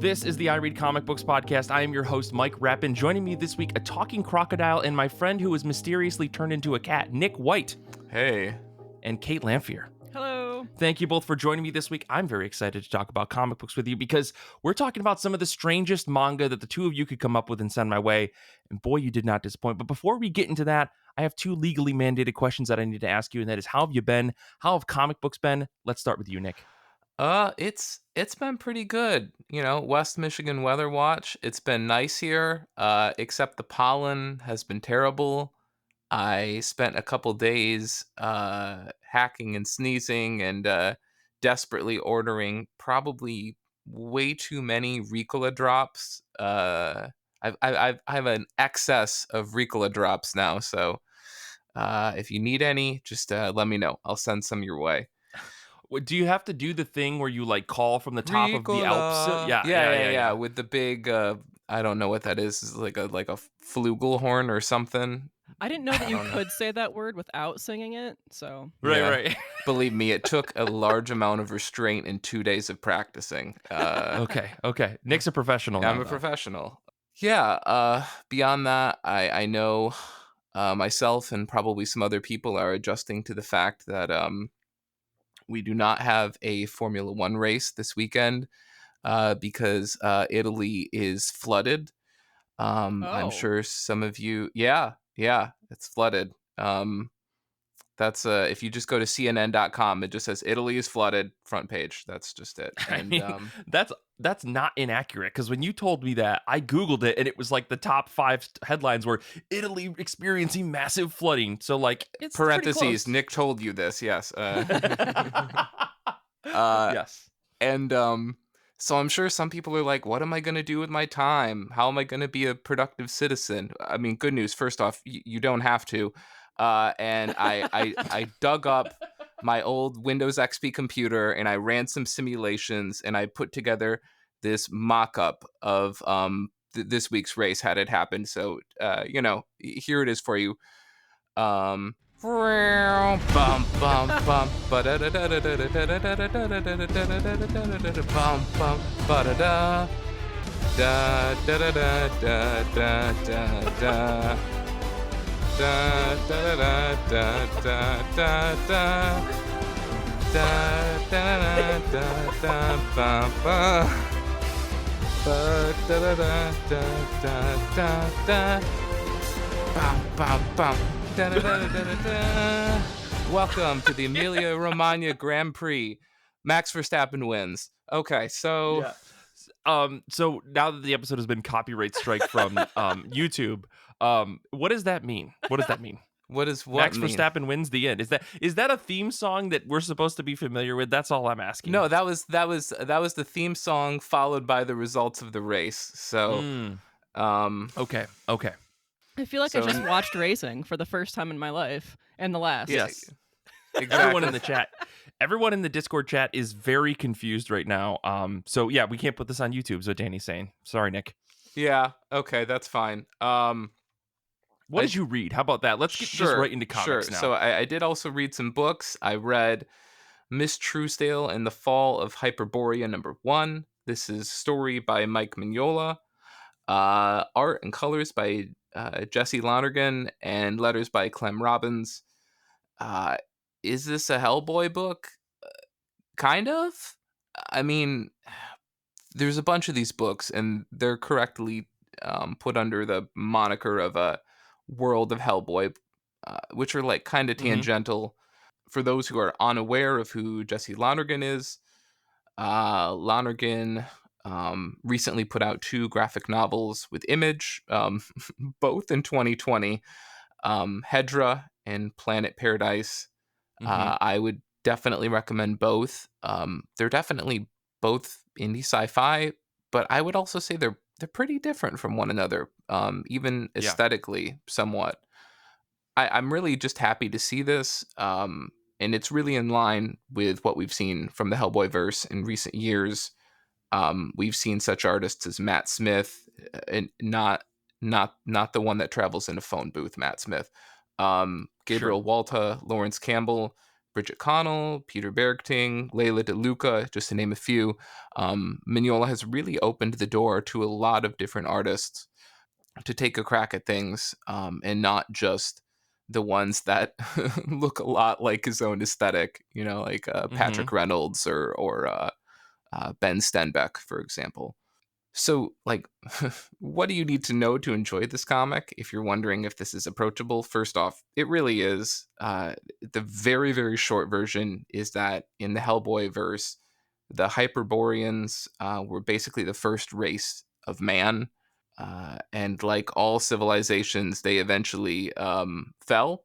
This is the I Read Comic Books podcast. I am your host, Mike Rapin. Joining me this week, a talking crocodile and my friend who was mysteriously turned into a cat, Nick White. Hey. And Kait Lamphere. Hello. Thank you both for joining me this week. I'm very excited to talk about comic books with you because we're talking about some of the strangest manga that the two of you could come up with and send my way. And boy, you did not disappoint. But before we get into that, I have two legally mandated questions that I need to ask you, and that is, how have you been? How have comic books been? Let's start with you, Nick. It's been pretty good. You know, West Michigan Weather Watch. It's been nice here, except the pollen has been terrible. I spent a couple days hacking and sneezing and desperately ordering probably way too many Ricola drops. I have an excess of Ricola drops now, so if you need any, just let me know. I'll send some your way. Do you have to do the thing where you like call from the top of the Alps? Yeah. With the big, I don't know what that is. It's like a flugelhorn or something. I didn't know that you could say that word without singing it. So Right. Believe me, it took a large amount of restraint and 2 days of practicing. Okay. Nick's a professional. I'm a professional. Yeah. Beyond that, I know myself and probably some other people are adjusting to the fact that we do not have a Formula One race this weekend because Italy is flooded. I'm sure some of you, yeah, it's flooded. That's if you just go to CNN.com, it just says Italy is flooded, front page. That's just it. And that's not inaccurate, because when you told me that, I Googled it and it was like the top 5 headlines were Italy experiencing massive flooding. So like, it's parentheses, Nick told you this, yes. Yes. And so I'm sure some people are like, what am I going to do with my time? How am I going to be a productive citizen? I mean, good news. First off, you don't have to. And I dug up my old Windows XP computer and I ran some simulations and I put together this mock-up of this week's race had it happened. So, here it is for you. Bum bum bum bum bum ba da da da da da da da da da da da bum bum ba da da da da da da da da da da da da da da da da da bum bum ba da da da da da da bum bum bum. Welcome to the Emilia Romagna Grand Prix. Max Verstappen wins. Okay, so so now that the episode has been copyright strike from YouTube, what does that mean? What does that mean? What Max mean? Verstappen wins the end. Is that a theme song that we're supposed to be familiar with? That's all I'm asking. No, that was the theme song followed by the results of the race. So okay. I feel like I just watched racing for the first time in my life and the last. Yes. Exactly. Everyone in the Discord chat is very confused right now. So yeah, we can't put this on YouTube, is what Danny's saying. Sorry, Nick. Yeah, okay, that's fine. What did you read? How about that? Let's get just right into comics now. So I did also read some books. I read Miss Truesdale and the Fall of Hyperborea #1. This is story by Mike Mignola. Art and colors by Jesse Lonergan and letters by Clem Robbins. Is this a Hellboy book? Kind of. I mean, there's a bunch of these books, and they're correctly put under the moniker of a World of Hellboy, which are like kind of tangential. For those who are unaware of who Jesse Lonergan is, Lonergan recently put out 2 graphic novels with Image, both in 2020, Hedra and Planet Paradise. I would definitely recommend both. They're definitely both indie sci-fi, but I would also say they're pretty different from one another, even aesthetically, somewhat. I'm really just happy to see this, and it's really in line with what we've seen from the Hellboy verse in recent years. We've seen such artists as Matt Smith, and not the one that travels in a phone booth, Matt Smith. Gabriel Walta, Lawrence Campbell, Bridget Connell, Peter Bergting, Leila DeLuca, just to name a few. Mignola has really opened the door to a lot of different artists to take a crack at things, and not just the ones that look a lot like his own aesthetic, like Mm-hmm. Patrick Reynolds or Ben Stenbeck, for example. So, like, what do you need to know to enjoy this comic? If you're wondering if this is approachable, first off, it really is. The very, very short version is that in the Hellboy verse, the Hyperboreans were basically the first race of man. And like all civilizations, they eventually fell,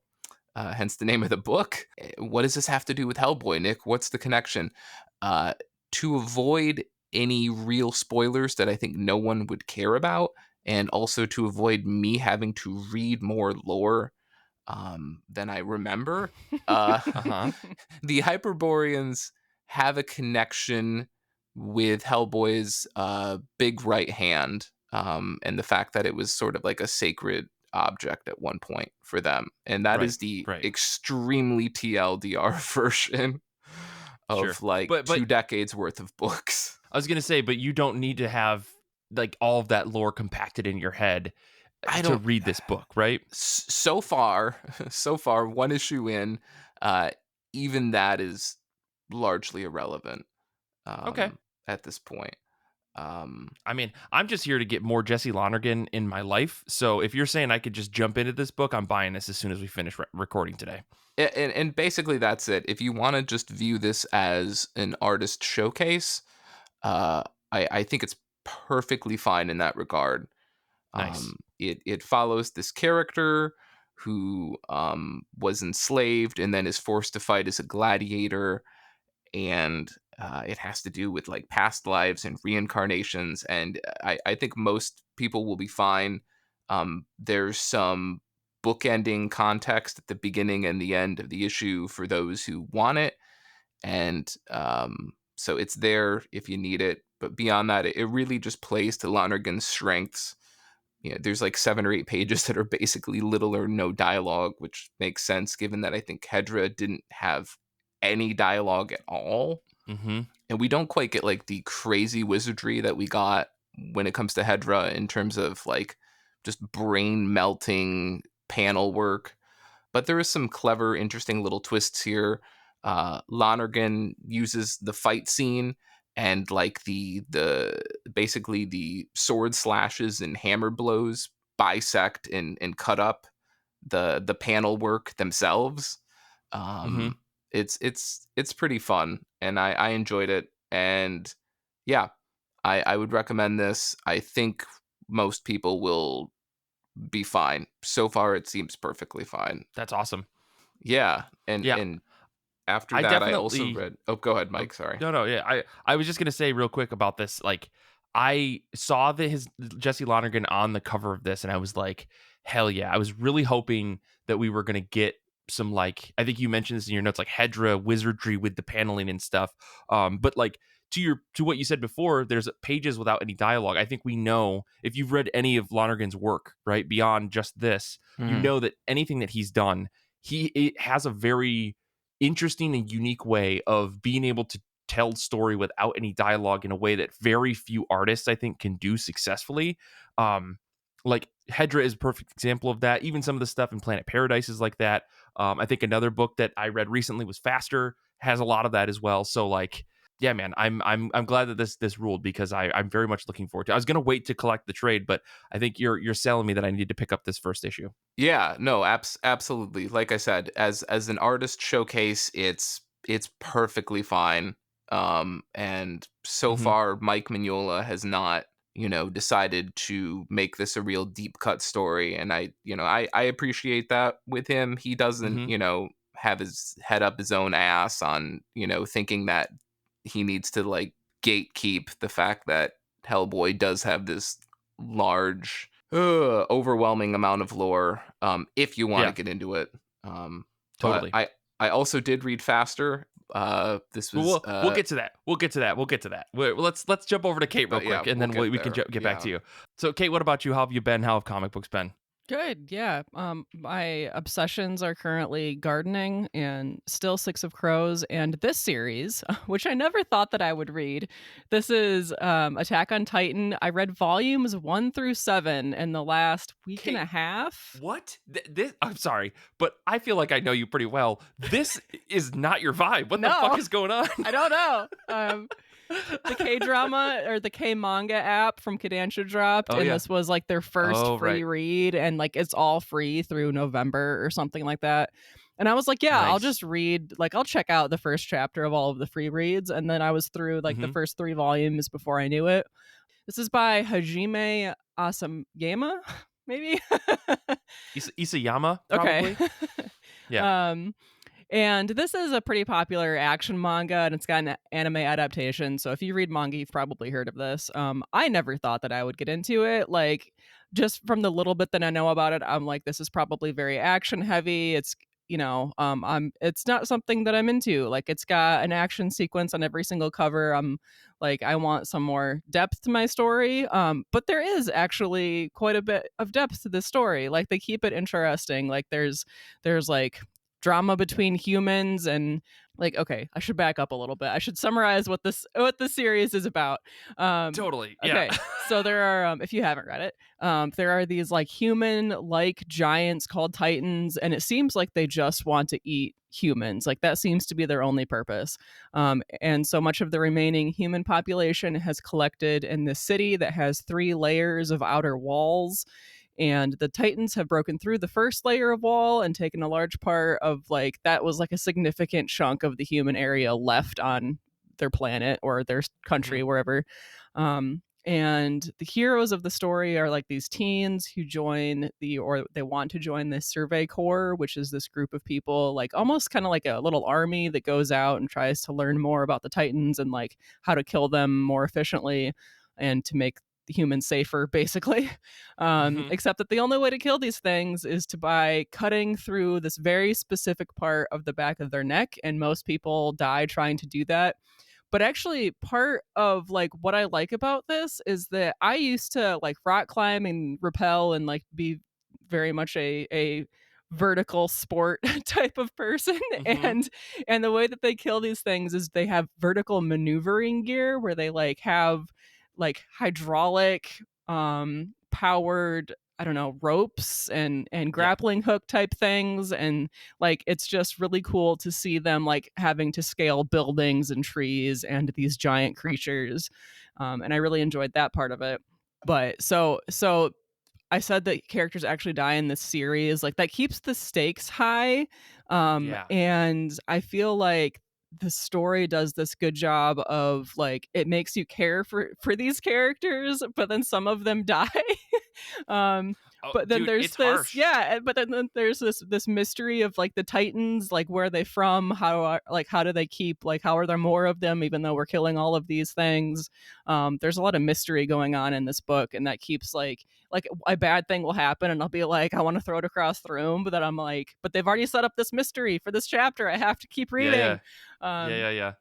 hence the name of the book. What does this have to do with Hellboy, Nick? What's the connection? Uh, to avoid any real spoilers that I think no one would care about, and also to avoid me having to read more lore than I remember, uh, Uh-huh. the Hyperboreans have a connection with Hellboy's big right hand, and the fact that it was sort of like a sacred object at one point for them. And that Right. is the Right. extremely TLDR version Sure. of like But 2 decades worth of books. I was gonna say, but you don't need to have like all of that lore compacted in your head I to don't read this book, right? so far, so far, one issue in, uh, even that is largely irrelevant Okay. at this point. Um, I mean, I'm just here to get more Jesse Lonergan in my life. So if you're saying I could just jump into this book, I'm buying this as soon as we finish recording today. and basically that's it. If you want to just view this as an artist showcase, uh, I think it's perfectly fine in that regard. Nice. It follows this character who was enslaved and then is forced to fight as a gladiator, and it has to do with like past lives and reincarnations. And I think most people will be fine. There's some bookending context at the beginning and the end of the issue for those who want it, and so it's there if you need it. But beyond that, it really just plays to Lonergan's strengths. There's like 7 or 8 pages that are basically little or no dialogue, which makes sense given that I think Hedra didn't have any dialogue at all. Mm-hmm. And we don't quite get like the crazy wizardry that we got when it comes to Hedra in terms of like just brain melting panel work. But there is some clever, interesting little twists here. Lonergan uses the fight scene and like the basically the sword slashes and hammer blows bisect and cut up the panel work themselves. Mm-hmm. It's pretty fun, and I enjoyed it. And yeah, I would recommend this. I think most people will be fine. So far, it seems perfectly fine. That's awesome. Yeah, and Yeah. and after I that, I also definitely read. Oh, go ahead, Oh, Mike. Sorry. no, no, yeah. I was just gonna say real quick about this. Like, I saw his Jesse Lonergan on the cover of this, and I was like, hell yeah! I was really hoping that we were gonna get some like I think you mentioned this in your notes, like Hedra wizardry with the paneling and stuff. But like to what you said before, there's pages without any dialogue. I think we know if you've read any of Lonergan's work, right, beyond just this, you Mhm. know that anything that he's done, it has a very interesting and unique way of being able to tell story without any dialogue in a way that very few artists I think can do successfully. Um, like Hedra is a perfect example of that. Even some of the stuff in Planet Paradise is like that. I think another book that I read recently was Faster, has a lot of that as well. So like, yeah, man, I'm glad that this ruled because I'm very much looking forward to. I was gonna wait to collect the trade, but I think you're selling me that I need to pick up this first issue. Yeah, no, absolutely. Like I said, as an artist showcase, it's perfectly fine. And so Mm-hmm. far, Mike Mignola has not, decided to make this a real deep cut story, and I appreciate that with him. He doesn't, Mm-hmm. have his head up his own ass on, thinking that he needs to like gatekeep the fact that Hellboy does have this large overwhelming amount of lore, if you want to Yeah, get into it. But totally. I also did read Faster. This Well, was we'll get to that. We'll get to that. We'll get to that. Let's jump over to Kate real but yeah, quick, and we'll then get we can there. get back Yeah. to you. So, Kate, what about you? How have you been? How have comic books been? Good, yeah. My obsessions are currently gardening and still Six of Crows, and this series, which I never thought that I would read. This is Attack on Titan. I read volumes 1 through 7 in the last week and a Kate, half. what? This? I'm sorry, but I feel like I know you pretty well. This is not your vibe. What the fuck No, is going on? I don't know. The K drama or the K manga app from Kodansha dropped, Oh and yeah. this was like their first Oh free right. read, and like it's all free through November or something like that. And I was like, yeah, I'll Nice. just read, like, I'll check out the first chapter of all of the free reads. And then I was through like the Mm-hmm. first 3 volumes before I knew it. This is by Hajime Asayama, maybe? Isayama, Okay. probably. Yeah. um, and this is a pretty popular action manga, and it's got an anime adaptation. So if you read manga, you've probably heard of this. I never thought that I would get into it. Like, just from the little bit that I know about it, I'm like, this is probably very action heavy. It's not something that I'm into. Like, it's got an action sequence on every single cover. I'm like, I want some more depth to my story. But there is actually quite a bit of depth to this story. Like, they keep it interesting. Like, there's like drama between humans, and like, okay, I should back up a little bit. I should summarize what this series is about. Totally. Yeah. Okay, so there are, if you haven't read it, there are these like human like giants called titans, and it seems like they just want to eat humans. Like, that seems to be their only purpose. And so much of the remaining human population has collected in this city that has 3 layers of outer walls, and the titans have broken through the first layer of wall and taken a large part of, like, that was like a significant chunk of the human area left on their planet or their Mhm. country, wherever. And the heroes of the story are like these teens who they want to join this survey corps, which is this group of people, like almost kind of like a little army that goes out and tries to learn more about the titans and like how to kill them more efficiently and to make the humans safer, basically. Mhm. Except that the only way to kill these things is to by cutting through this very specific part of the back of their neck, and most people die trying to do that. But actually, part of like what I like about this is that I used to like rock climb and rappel and like be very much a vertical sport type of person. Mhm. And the way that they kill these things is they have vertical maneuvering gear where they like have like hydraulic powered, I don't know, ropes and Yeah. grappling hook type things. And like, it's just really cool to see them like having to scale buildings and trees and these giant creatures. And I really enjoyed that part of it. But so I said that characters actually die in this series. Like, that keeps the stakes high. Yeah. And I feel like the story does this good job of like, it makes you care for these characters, but then some of them die. um Oh, but then dude, there's it's this, harsh. yeah, but then there's this mystery of like the titans, like where are they from, how do they keep, like how are there more of them even though we're killing all of these things. There's a lot of mystery going on in this book, and that keeps like a bad thing will happen and I'll be like, I want to throw it across the room, but then I'm like, but they've already set up this mystery for this chapter, I have to keep Yeah. Yeah. reading. Yeah. um Yeah. Yeah.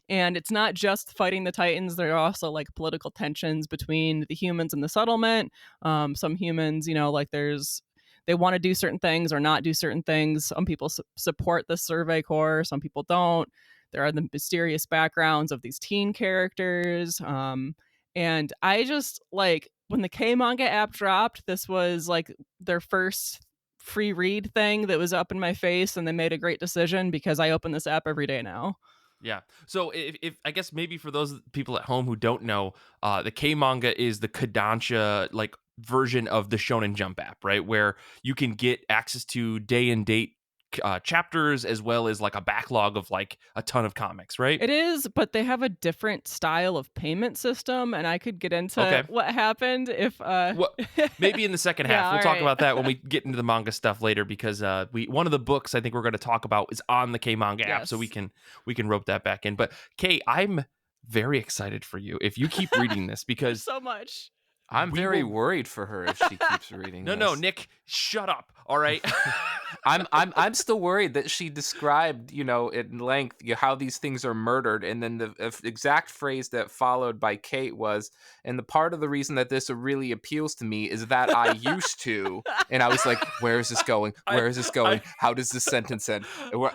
and it's not just fighting the titans, there are also like political tensions between the humans and the settlement. Some humans, like they want to do certain things or not do certain things. Some people support the survey corps, some people don't. There are the mysterious backgrounds of these teen characters. And I just like, when the K manga app dropped, this was like their first free read thing that was up in my face, and they made a great decision because I open this app every day now. Yeah. So if I guess maybe for those people at home who don't know, the K manga is the Kodansha like version of the Shonen Jump app, right? Where you can get access to day and date chapters as well as like a backlog of like a ton of comics, right? It is, but they have a different style of payment system, and I could get into Okay. what happened if Well, maybe in the second Yeah, half all we'll talk right. about that when we get into the manga stuff later because we one of the books I think we're going to talk about is on the K manga app, so Yes. we can rope that back in. But Kay, I'm very excited for you if you keep reading this There's because so much. I'm we very will worried for her if she keeps reading no, this. Nick, shut up. All right. I'm still worried that she described, in length, how these things are murdered, and then the exact phrase that followed by Kate was, and the part of the reason that this really appeals to me is that I used to, and I was like, where is this going? I Where is this I going? How does this sentence end?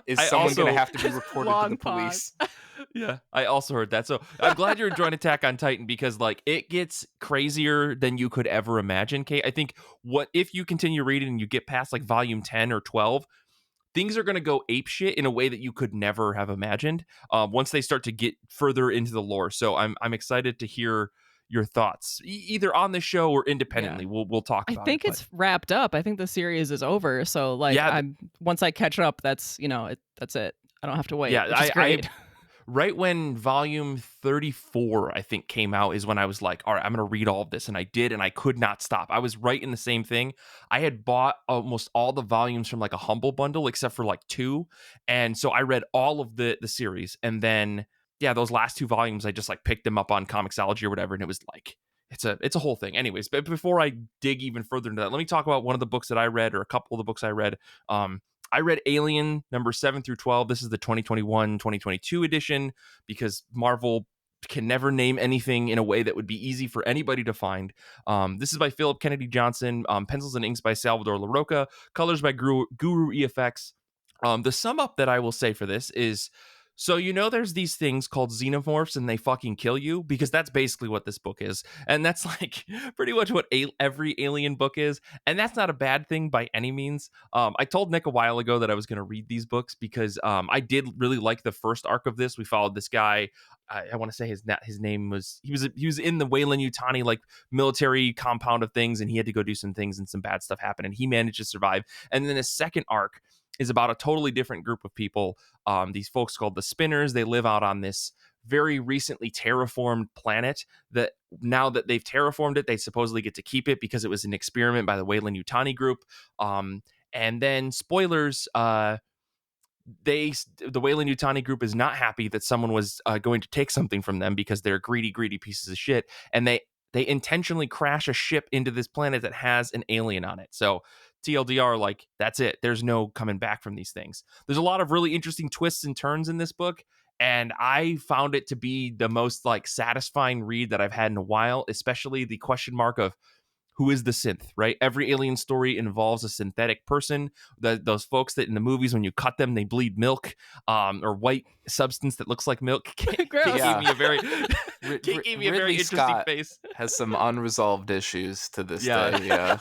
Is I someone going to also have to be reported to the Long pause. police? yeah, I also heard that. So I'm glad you're enjoying Attack on Titan because like it gets crazier than you could ever imagine, Kate. I think what if you continue reading and you get past like volume 10 or 12, things are going to go ape shit in a way that you could never have imagined once they start to get further into the lore. So I'm excited to hear your thoughts either on the show or Yeah. independently. We'll talk I about it. think it's wrapped up. I think the series is over. So like Yeah, I'm once I catch up, that's that's it. I don't have to wait, yeah. which is I great. right when volume 34 I think came out is when I was like, all right, I'm gonna read all of this, and I did, and I could not stop. I was right in the same thing. I had bought almost all the volumes from like a humble bundle except for like two, and so I read all of the series, and then yeah, those last two volumes I just like picked them up on Comixology or whatever, and it was like it's a whole thing. Anyways, but before I dig even further into that, let me talk about one of the books that I read, or a couple of the books I read. I read Alien number 7 through 12. This is the 2021-2022 edition because Marvel can never name anything in a way that would be easy for anybody to find. This is by Philip Kennedy Johnson, pencils and inks by Salvador LaRocca, colors by Guru EFX. The sum up that I will say for this is, so there's these things called xenomorphs and they fucking kill you, because that's basically what this book is. And that's like pretty much what every alien book is. And that's not a bad thing by any means. I told Nick a while ago that I was going to read these books because I did really like the first arc of this. We followed this guy. I want to say his name was he was in the Weyland Yutani like military compound of things, and he had to go do some things and some bad stuff happened, and he managed to survive. And then the second arc is about a totally different group of people. These folks called the Spinners. They live out on this very recently terraformed planet that now that they've terraformed it, they supposedly get to keep it because it was an experiment by the Weyland Yutani group. And then spoilers, the Weyland Yutani group is not happy that someone was going to take something from them because they're greedy pieces of shit, and they intentionally crash a ship into this planet that has an alien on it. So TLDR, like, that's it. There's no coming back from these things. There's a lot of really interesting twists and turns in this book, and I found it to be the most like satisfying read that I've had in a while, especially the question mark of who is the synth, right? Every alien story involves a synthetic person. Those folks that in the movies, when you cut them, they bleed milk, or white substance that looks like milk. Kate Gross. gave me a very, Ridley interesting Scott face. has some unresolved issues to this Yeah. day. Yeah.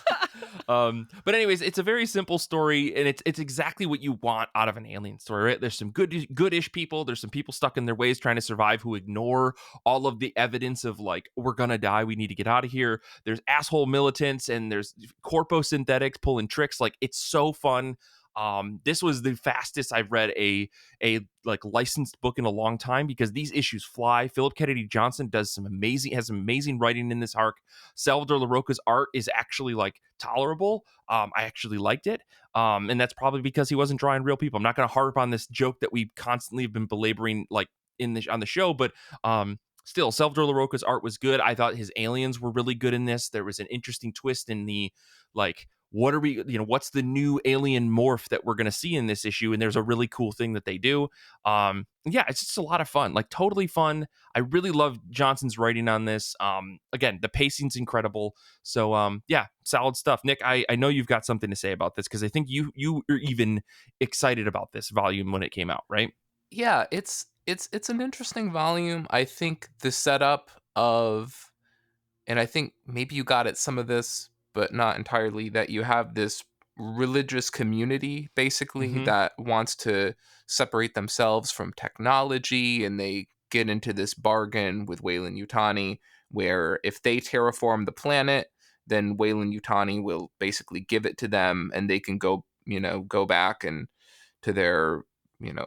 But anyways, it's a very simple story, and it's exactly what you want out of an alien story, right? There's some goodish people. There's some people stuck in their ways trying to survive who ignore all of the evidence of like, we're gonna die, we need to get out of here. There's asshole militants, and there's corpo synthetics pulling tricks. Like, it's so fun. This was the fastest I've read a like licensed book in a long time because these issues fly. Philip Kennedy Johnson has some amazing writing in this arc. Salvador LaRocca's art is actually like tolerable. I actually liked it. And that's probably because he wasn't drawing real people. I'm not going to harp on this joke that we constantly have been belaboring like on the show, but still, Salvador LaRocca's art was good. I thought his aliens were really good in this. There was an interesting twist in the like, what are we, what's the new alien morph that we're going to see in this issue? And there's a really cool thing that they do. Yeah, it's just a lot of fun, like totally fun. I really love Johnson's writing on this. Again, the pacing's incredible. So yeah, solid stuff. Nick, I know you've got something to say about this because I think you were even excited about this volume when it came out, right? Yeah, it's an interesting volume. I think the setup of, and I think maybe you got at some of this, but not entirely, that you have this religious community basically Mm-hmm. that wants to separate themselves from technology, and they get into this bargain with Weyland Yutani where if they terraform the planet, then Weyland Yutani will basically give it to them and they can go back and to their,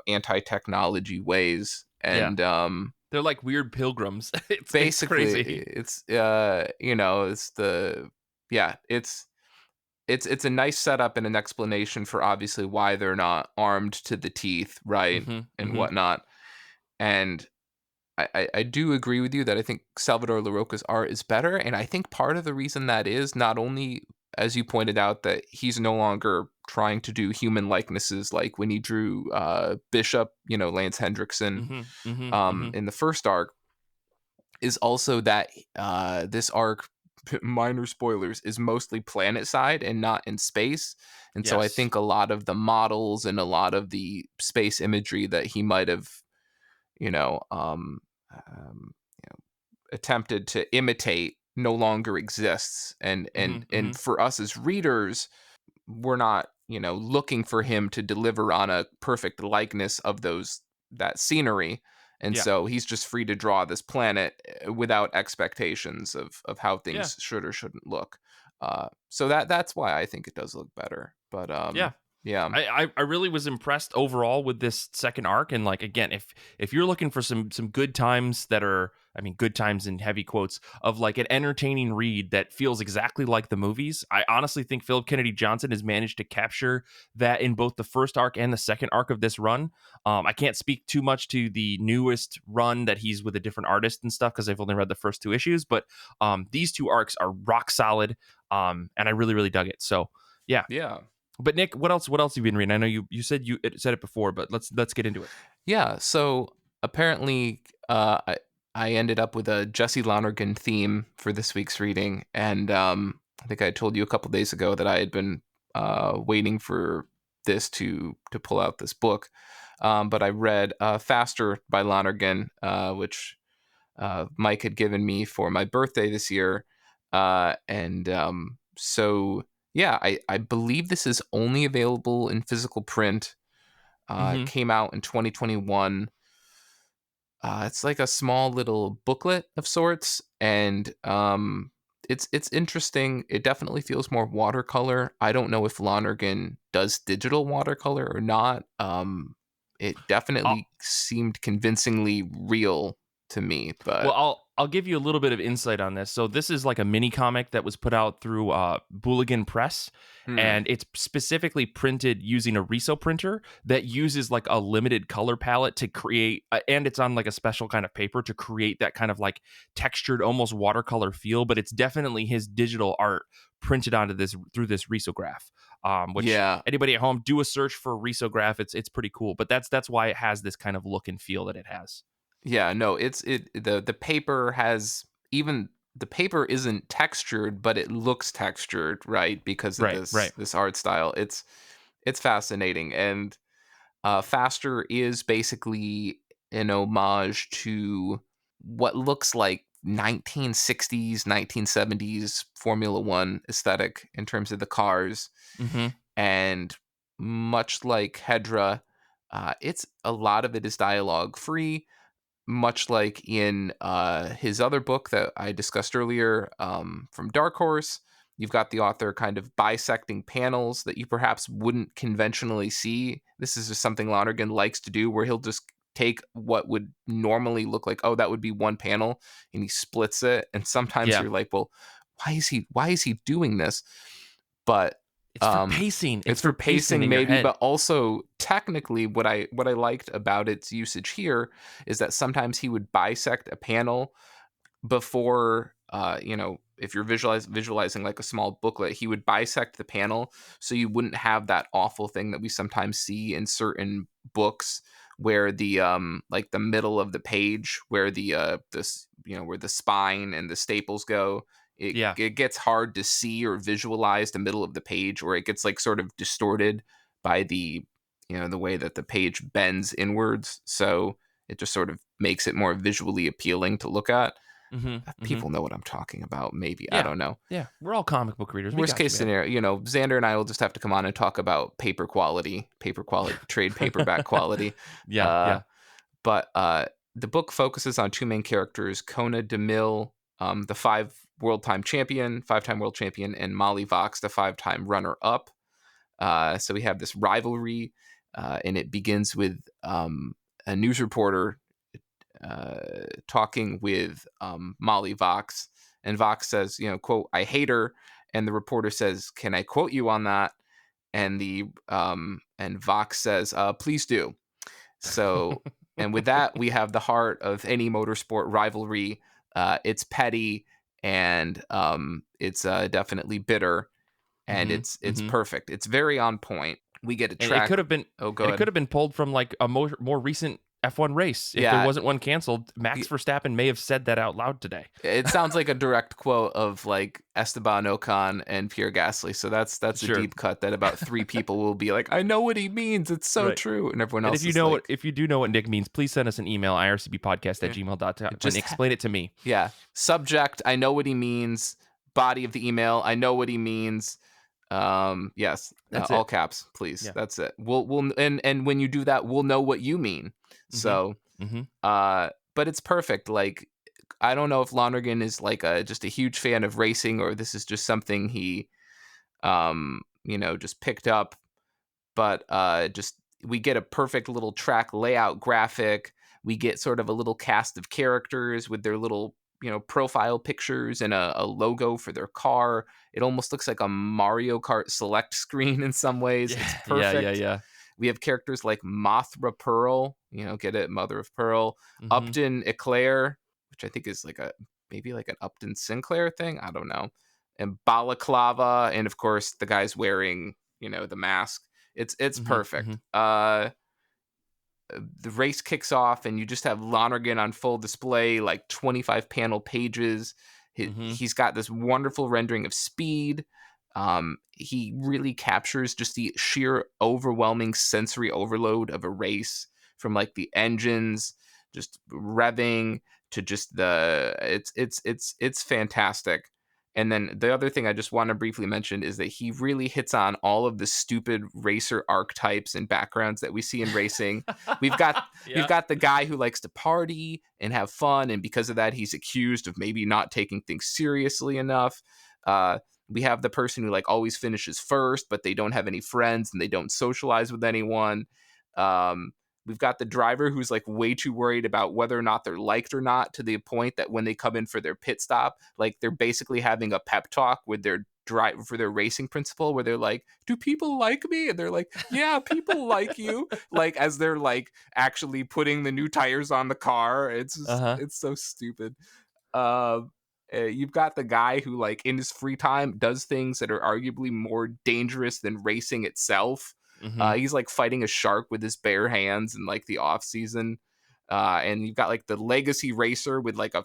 anti-technology ways. Yeah, And they're like weird pilgrims. It's basically crazy. it's the yeah it's a nice setup and an explanation for obviously why they're not armed to the teeth, right, Mm-hmm. and Mm-hmm. whatnot. And I do agree with you that I think Salvador LaRocca's art is better, and I think part of the reason that is not only, as you pointed out, that he's no longer trying to do human likenesses, like when he drew Bishop, Lance Hendrickson, in the first arc, is also that this arc, minor spoilers, is mostly planet side and not in space. And so I Yes. think a lot of the models and a lot of the space imagery that he might have, you know, um, um, attempted to imitate no longer exists. And for us as readers, we're not, looking for him to deliver on a perfect likeness of that scenery. And Yeah. so he's just free to draw this planet without expectations of how Yeah. things should or shouldn't look. So that's why I think it does look better. But Yeah. yeah. I really was impressed overall with this second arc, and like again, if you're looking for some good times that are, I mean, good times in heavy quotes, of like an entertaining read that feels exactly like the movies, I honestly think Philip Kennedy Johnson has managed to capture that in both the first arc and the second arc of this run. I can't speak too much to the newest run that he's with a different artist and stuff because I've only read the first two issues, but these two arcs are rock solid, and I really really dug it. So yeah. Yeah. But Nick, what else have you been reading? I know you said said it before, but let's get into it. Yeah, so apparently I ended up with a Jesse Lonergan theme for this week's reading, and I think I told you a couple days ago that I had been waiting for this to pull out this book, but I read Faster by Lonergan, which Mike had given me for my birthday this year, and so yeah, I believe this is only available in physical print. It came out in 2021. It's like a small little booklet of sorts, and it's interesting. It definitely feels more watercolor. I don't know if Lonergan does digital watercolor or not. It definitely seemed convincingly real to me, Well, but I'll give you a little bit of insight on this. So this is like a mini comic that was put out through Booligan Press, and it's specifically printed using a Riso printer that uses like a limited color palette to create, and it's on like a special kind of paper to create that kind of like textured, almost watercolor feel. But it's definitely his digital art printed onto this through this risograph. Which yeah, anybody at home, do a search for risograph. It's pretty cool. But that's why it has this kind of look and feel that it has. yeah, no, the paper has, even the paper isn't textured, but it looks textured, right? Because of Right. this art style. It's fascinating. And Faster is basically an homage to what looks like 1960s, 1970s Formula One aesthetic in terms of the cars. Mm-hmm. And much like Hedra, it's a lot of it is dialogue free, much like in his other book that I discussed earlier, from Dark Horse. You've got the author kind of bisecting panels that you perhaps wouldn't conventionally see. This is just something Lonergan likes to do, where he'll just take what would normally look like, oh, that would be one panel, and he splits it. And sometimes Yeah. you're like, well, why is he doing this? But It's for pacing. it's for pacing in your maybe, head. but also technically what I liked about its usage here is that sometimes he would bisect a panel before, if you're visualizing like a small booklet, he would bisect the panel so you wouldn't have that awful thing that we sometimes see in certain books, where the like the middle of the page, where where the spine and the staples go, Yeah. it gets hard to see or visualize the middle of the page, or it gets like sort of distorted by the way that the page bends inwards. So it just sort of makes it more visually appealing to look at. People know what I'm talking about. Maybe, I Yeah. don't know. Yeah. We're all comic book readers. Worst case Man. scenario, Zander and I will just have to come on and talk about paper quality, trade paperback quality. Yeah. But the book focuses on two main characters: Kona DeMille, the five-time world champion, and Molly Vox, the five-time runner-up. So we have this rivalry, and it begins with a news reporter talking with Molly Vox, and Vox says, quote, "I hate her," and the reporter says, "Can I quote you on that?" And and Vox says, "Please do." So, and with that, we have the heart of any motorsport rivalry. It's petty, and it's definitely bitter. and it's perfect. It's very on point. We get a And track. it could have been Oh, and good. it could have been pulled from like a more recent F1 race. If there wasn't one canceled, Max Verstappen may have said that out loud today. It sounds like a direct quote of like Esteban Ocon and Pierre Gasly. So that's Sure. a deep cut that about 3 people will be like, I know what he means. It's so true. And everyone else if you do know what Nick means, please send us an email, ircbpodcast@gmail.com, and explain it to me. Yeah. Subject, I know what he means. Body of the email, I know what he means. Yes. That's all it. caps, please. Yeah. That's it. We'll and when you do that, we'll know what you mean. So but it's perfect. Like, I don't know if Lonergan is like just a huge fan of racing, or this is just something he just picked up, but just we get a perfect little track layout graphic. We get sort of a little cast of characters with their little profile pictures and a logo for their car. It almost looks like a Mario Kart select screen in some ways. It's perfect. Yeah. We have characters like Mothra Pearl, get it, Mother of Pearl, Upton Eclair, which I think is like maybe like an Upton Sinclair thing, I don't know, and Balaclava, and of course the guy's wearing the mask. It's perfect. The race kicks off, and you just have Lonergan on full display, like 25 panel pages. He's got this wonderful rendering of speed. He really captures just the sheer overwhelming sensory overload of a race, from like the engines just revving to just it's fantastic. And then the other thing I just want to briefly mention is that he really hits on all of the stupid racer archetypes and backgrounds that we see in racing. We've got the guy who likes to party and have fun, and because of that, he's accused of maybe not taking things seriously enough. We have the person who like always finishes first, but they don't have any friends and they don't socialize with anyone. We've got the driver who's like way too worried about whether or not they're liked or not, to the point that when they come in for their pit stop, like they're basically having a pep talk with their drive for their racing principal, where they're like, do people like me? And they're like, yeah, people like you. Like, as they're like actually putting the new tires on the car. It's just, it's so stupid. You've got the guy who like in his free time does things that are arguably more dangerous than racing itself. He's like fighting a shark with his bare hands in like the off season. And you've got like the legacy racer with like a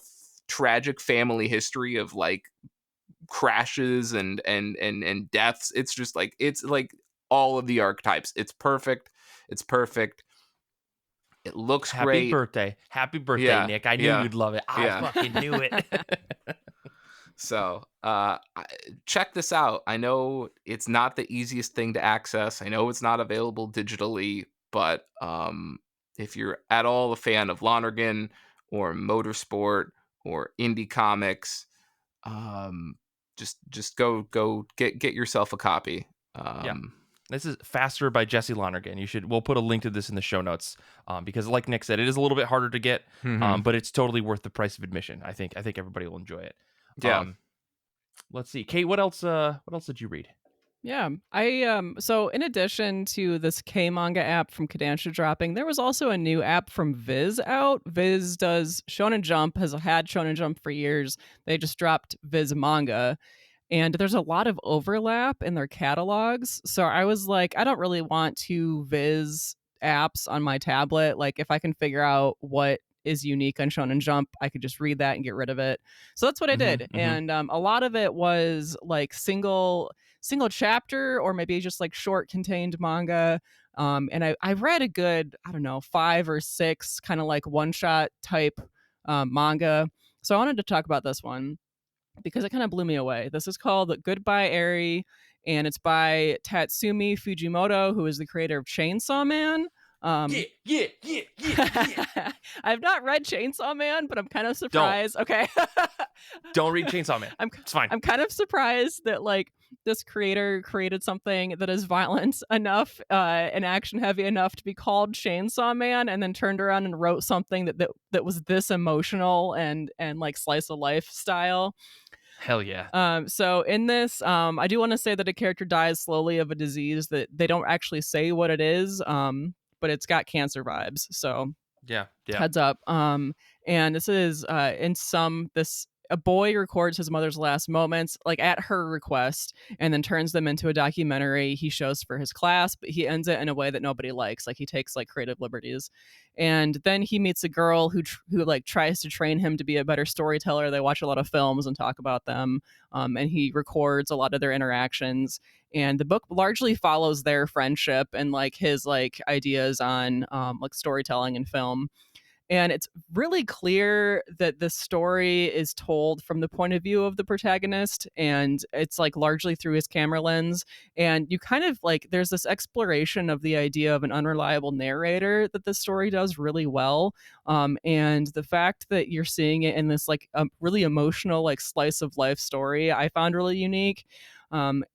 tragic family history of like crashes and deaths. It's just like, it's like all of the archetypes. It's perfect. It looks great. Happy birthday, Nick. I knew you'd love it. I fucking knew it. So check this out. I know it's not the easiest thing to access. I know it's not available digitally, but if you're at all a fan of Lonergan or motorsport or indie comics, just go get yourself a copy. This is Faster by Jesse Lonergan. We'll put a link to this in the show notes, because like Nick said, it is a little bit harder to get, but it's totally worth the price of admission. I think everybody will enjoy it. Yeah. Let's see, Kate, what else did you read? Yeah, I so in addition to this K manga app from Kodansha dropping, there was also a new app from Viz out. Viz does Shonen Jump, has had Shonen Jump for years. They just dropped Viz manga, and there's a lot of overlap in their catalogs. So I was like, I don't really want two Viz apps on my tablet. Like, if I can figure out what is unique on Shonen Jump, I could just read that and get rid of it. So that's what I did. And a lot of it was like single chapter, or maybe just like short contained manga. And I read a good, I don't know, 5 or 6 kind of like one shot type manga. So I wanted to talk about this one because it kind of blew me away. This is called Goodbye Eri, and it's by Tatsumi Fujimoto, who is the creator of Chainsaw Man. Yeah. I've not read Chainsaw Man, but I'm kind of surprised. Okay. Don't read Chainsaw Man. It's fine. I'm kind of surprised that like this creator created something that is violent enough and action heavy enough to be called Chainsaw Man, and then turned around and wrote something that was this emotional and like slice of life style. Hell yeah. So in this, I do want to say that a character dies slowly of a disease that they don't actually say what it is. But it's got cancer vibes. So yeah. heads up. And this is this a boy records his mother's last moments, like at her request, and then turns them into a documentary he shows for his class, but he ends it in a way that nobody likes. Like he takes like creative liberties. And then he meets a girl who like tries to train him to be a better storyteller. They watch a lot of films and talk about them. And he records a lot of their interactions. And the book largely follows their friendship and like his like ideas on like storytelling and film. And it's really clear that the story is told from the point of view of the protagonist, and it's like largely through his camera lens. And you kind of like, there's this exploration of the idea of an unreliable narrator that the story does really well. And the fact that you're seeing it in this like really emotional, like slice of life story, I found really unique. And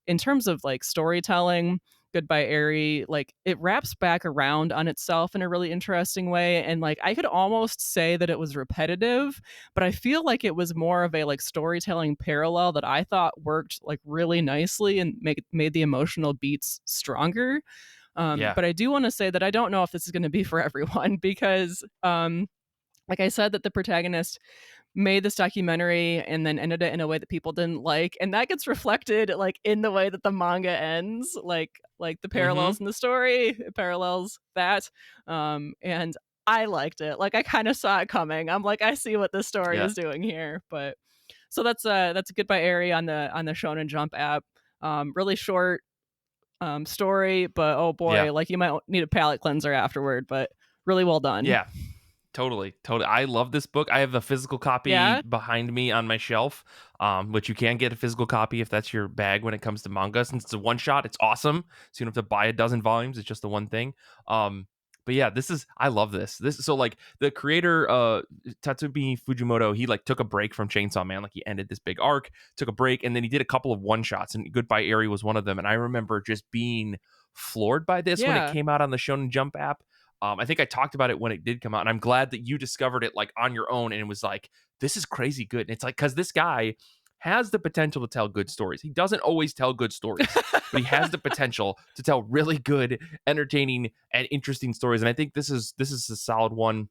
in terms of like storytelling, Goodbye Eri, like it wraps back around on itself in a really interesting way. And like I could almost say that it was repetitive, but I feel like it was more of a like storytelling parallel that I thought worked like really nicely and made the emotional beats stronger. Yeah. But I do want to say that I don't know if this is going to be for everyone because like I said, that the protagonist made this documentary and then ended it in a way that people didn't like, and that gets reflected like in the way that the manga ends, like the Mm-hmm. parallels in the story, it parallels that. And I liked it. Like I kind of saw it coming. I'm like, I see what this story Yeah. is doing here. But so that's a Goodbye Eri on the Shonen Jump app. Really short story, but oh Yeah. boy, like you might need a palate cleanser afterward, but really well done. Yeah. Totally, totally. I love this book. I have a physical copy Yeah. behind me on my shelf, which you can get a physical copy if that's your bag when it comes to manga. Since it's a one shot, it's awesome. So you don't have to buy a dozen volumes. It's just the one thing. But yeah, I love this. So like the creator, Tatsumi Fujimoto, he like took a break from Chainsaw Man. Like he ended this big arc, took a break, and then he did a couple of one shots, and Goodbye Eri was one of them. And I remember just being floored by this when it Yeah. came out on the Shonen Jump app. I think I talked about it when it did come out, and I'm glad that you discovered it like on your own, and it was like, this is crazy good. And it's like, because this guy has the potential to tell good stories. He doesn't always tell good stories, but he has the potential to tell really good, entertaining, and interesting stories. And I think this is a solid one.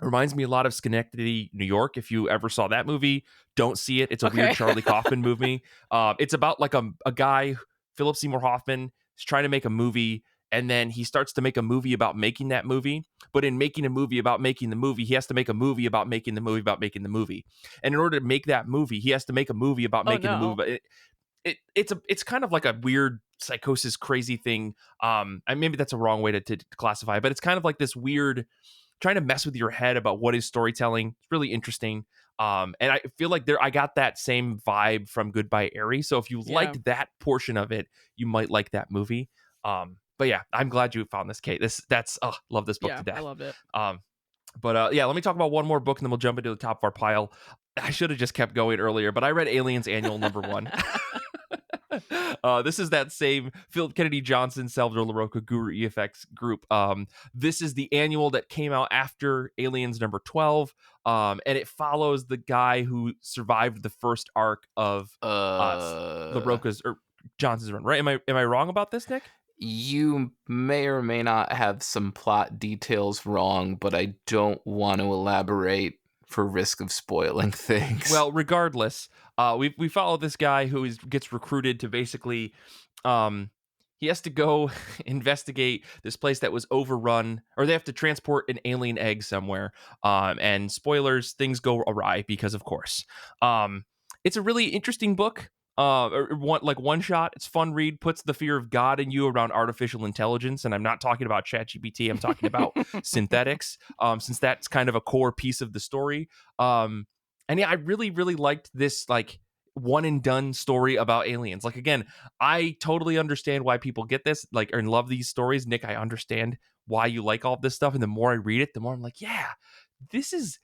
Reminds me a lot of Schenectady, New York. If you ever saw that movie, don't see it. It's a weird Okay. Charlie Kaufman movie. It's about like a guy, Philip Seymour Hoffman, is trying to make a movie, and then he starts to make a movie about making that movie. But in making a movie about making the movie, he has to make a movie about making the movie about making the movie. And in order to make that movie, he has to make a movie about Oh making the movie. no. But it's kind of like a weird psychosis crazy thing. And maybe that's a wrong way to classify, but it's kind of like this weird trying to mess with your head about what is storytelling. It's really interesting. And I feel like I got that same vibe from Goodbye Eri. So if you Yeah. liked that portion of it, you might like that movie. But yeah, I'm glad you found this, Kate. Love this book Yeah. to I death. loved it. But yeah, let me talk about one more book and then we'll jump into the top of our pile. I should have just kept going earlier, but I read Aliens Annual #1. This is that same Philip Kennedy Johnson, Salvador LaRocca, Guru EFX group. This is the annual that came out after Aliens #12, and it follows the guy who survived the first arc of LaRocca's or Johnson's run. Right? Am I wrong about this, Nick? You may or may not have some plot details wrong, but I don't want to elaborate for risk of spoiling things. Well, regardless, we follow this guy who gets recruited to basically, he has to go investigate this place that was overrun, or they have to transport an alien egg somewhere. And spoilers, things go awry because, of course, it's a really interesting book. Or one shot. It's fun read. Puts the fear of God in you around artificial intelligence, and I'm not talking about ChatGPT. I'm talking about synthetics. Since that's kind of a core piece of the story. And yeah, I really, really liked this like one and done story about aliens. Like again, I totally understand why people get this, like, and love these stories. Nick, I understand why you like all of this stuff. And the more I read it, the more I'm like, yeah, it's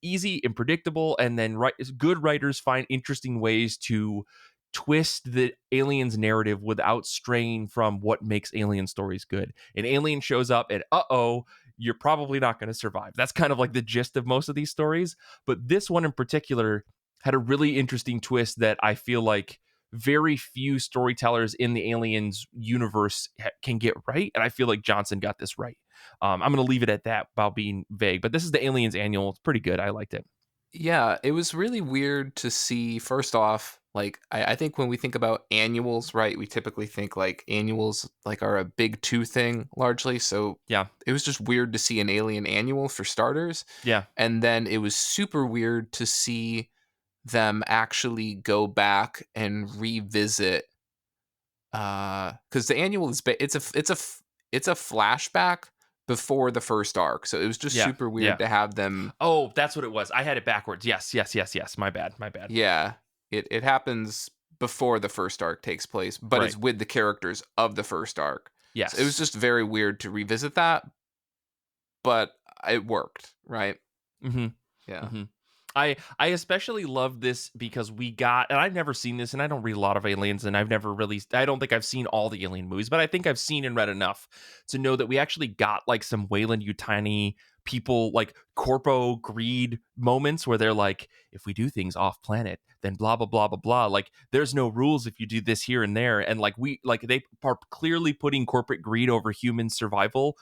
easy and predictable. And then good writers find interesting ways to twist the aliens narrative without straying from what makes alien stories good. An alien shows up and you're probably not going to survive. That's kind of like the gist of most of these stories. But this one in particular had a really interesting twist that I feel like very few storytellers in the aliens universe can get right. And I feel like Johnson got this right. I'm going to leave it at that about being vague, but this is the Aliens Annual. It's pretty good. I liked it. Yeah, it was really weird to see. First off, like I think when we think about annuals, right, we typically think like annuals like are a big two thing largely. So Yeah. it was just weird to see an alien annual for starters. Yeah. And then it was super weird to see them actually go back and revisit because the annual is it's a flashback before the first arc. So it was just Yeah. super Yeah. weird to have them. Oh, that's what it was. I had it backwards. Yes, yes, yes, yes. My bad. My bad. Yeah, it happens before the first arc takes place, but Right. it's with the characters of the first arc. So it was Yes. just very weird to revisit that, but it worked, right? Mm-hmm. Yeah. Mm-hmm. I especially love this because we got, and I've never seen this, and I don't read a lot of aliens, and I've never really, I don't think I've seen all the alien movies, but I think I've seen and read enough to know that we actually got like some Wayland Yutani people like corpo greed moments where they're like, if we do things off planet, then blah blah blah blah blah. Like there's no rules if you do this here and there, and like we like they are clearly putting corporate greed over human survival.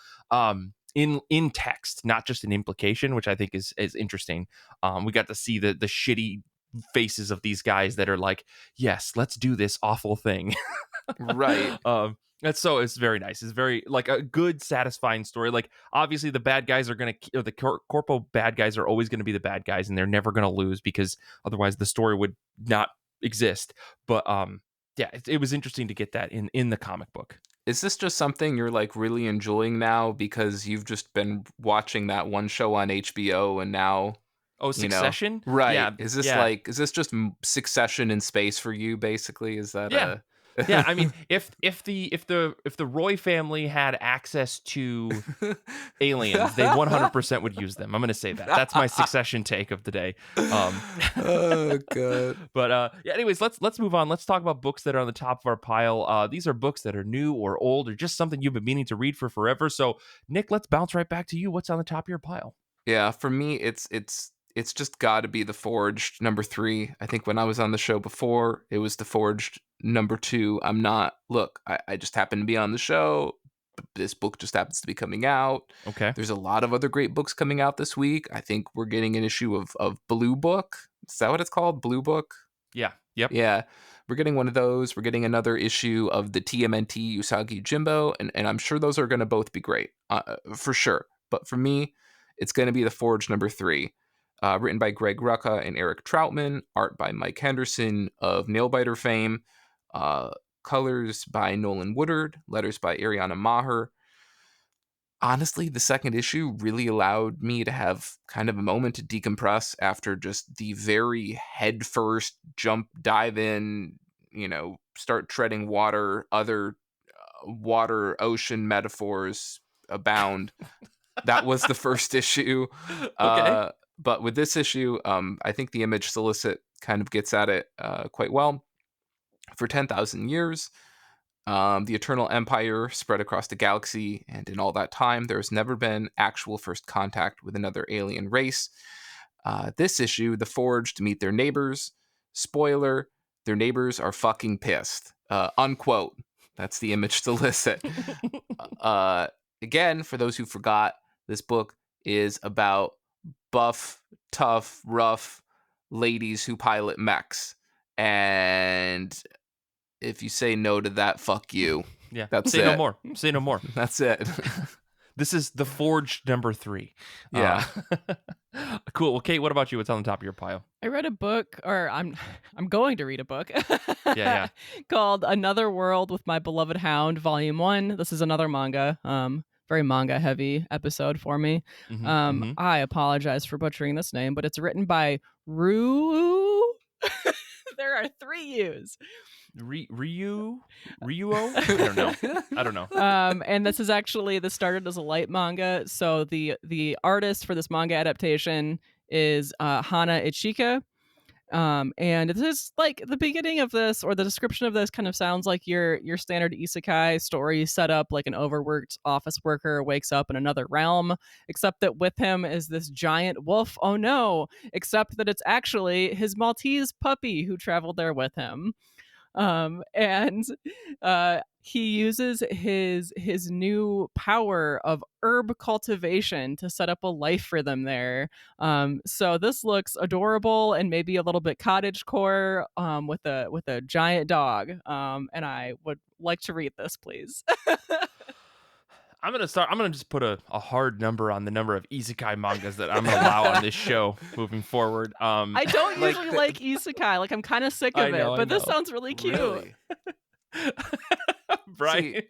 In text, not just an implication, which I think is interesting. We got to see the shitty faces of these guys that are like, yes, let's do this awful thing. Right. That's so it's very nice. It's very like a good, satisfying story. Like obviously the bad guys are gonna, or the corpo bad guys are always gonna be the bad guys, and they're never gonna lose because otherwise the story would not exist. But yeah, it was interesting to get that in the comic book. Is this just something you're like really enjoying now because you've just been watching that one show on HBO and now, Oh, you know, Succession? right? Yeah, Is this yeah. like is this just Succession in space for you basically? Is that Yeah. a Yeah, I mean, if the Roy family had access to aliens, they 100% would use them. I'm going to say that. That's my Succession take of the day. Um, Oh god. but yeah. Anyways, let's move on. Let's talk about books that are on the top of our pile. These are books that are new or old or just something you've been meaning to read for forever. So, Nick, let's bounce right back to you. What's on the top of your pile? Yeah, for me, it's just got to be The Forged #3. I think when I was on the show before, it was The Forged #2. I'm not. Look, I just happen to be on the show. This book just happens to be coming out. Okay. There's a lot of other great books coming out this week. I think we're getting an issue of Blue Book. Is that what it's called? Blue Book? Yeah. Yep. Yeah. We're getting one of those. We're getting another issue of the TMNT Usagi Jimbo, and I'm sure those are going to both be great, for sure. But for me, it's going to be The Forge #3, written by Greg Rucka and Eric Troutman, art by Mike Henderson of Nailbiter fame, uh, colors by Nolan Woodard, letters by Ariana Maher. Honestly, the second issue really allowed me to have kind of a moment to decompress after just the very headfirst jump, dive in, start treading water, other water, ocean metaphors abound. That was the first issue. Okay. But with this issue, I think the image solicit kind of gets at it quite well. For 10,000 years, the Eternal Empire spread across the galaxy, and in all that time, there has never been actual first contact with another alien race. This issue, the Forged meet their neighbors. Spoiler, their neighbors are fucking pissed. Unquote. That's the image solicit. Again, for those who forgot, this book is about buff, tough, rough ladies who pilot mechs. And if you say no to that, fuck you. Yeah. That's Say no it. more. Say no more. That's it. This is The Forged #3. Yeah. Cool. Well, Kate, what about you? What's on the top of your pile? I read a book, or I'm going to read a book Yeah. called Another World with My Beloved Hound, Volume 1. This is another manga. Very manga heavy episode for me. Mm-hmm. I apologize for butchering this name, but it's written by Ryu. There are 3 U's. Ryuo? I don't know. And this is actually, this started as a light manga. So the artist for this manga adaptation is Hana Ichika. And this is like the beginning of this, or the description of this kind of sounds like your standard isekai story set up like an overworked office worker wakes up in another realm, except that with him is this giant wolf. Oh no, except that it's actually his Maltese puppy who traveled there with him. And he uses his new power of herb cultivation to set up a life for them there. So this looks adorable and maybe a little bit cottagecore, with a giant dog. And I would like to read this, please. I'm gonna just put a hard number on the number of isekai mangas that I'm gonna allow on this show moving forward. I don't Like usually like isekai. Like, I'm kind of sick of it, but this sounds really cute. Really? Brian. See,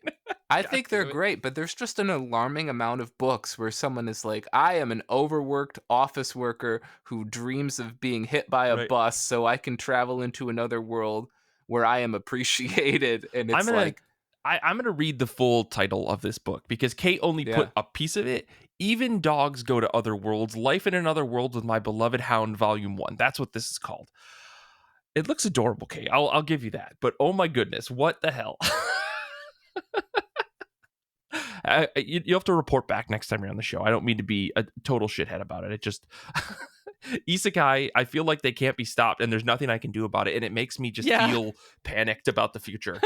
I God think they're damn it. great, but there's just an alarming amount of books where someone is like, I am an overworked office worker who dreams of being hit by a Right. bus so I can travel into another world where I am appreciated. And it's I'm gonna read the full title of this book because Kate only put a piece of it. Even dogs go to other worlds. Life in Another World with My Beloved Hound, Volume 1. That's what this is called. It looks adorable, Kate. I'll give you that. But oh my goodness, what the hell? You have to report back next time you're on the show. I don't mean to be a total shithead about it. It just isekai, I feel like they can't be stopped and there's nothing I can do about it. And it makes me just feel panicked about the future.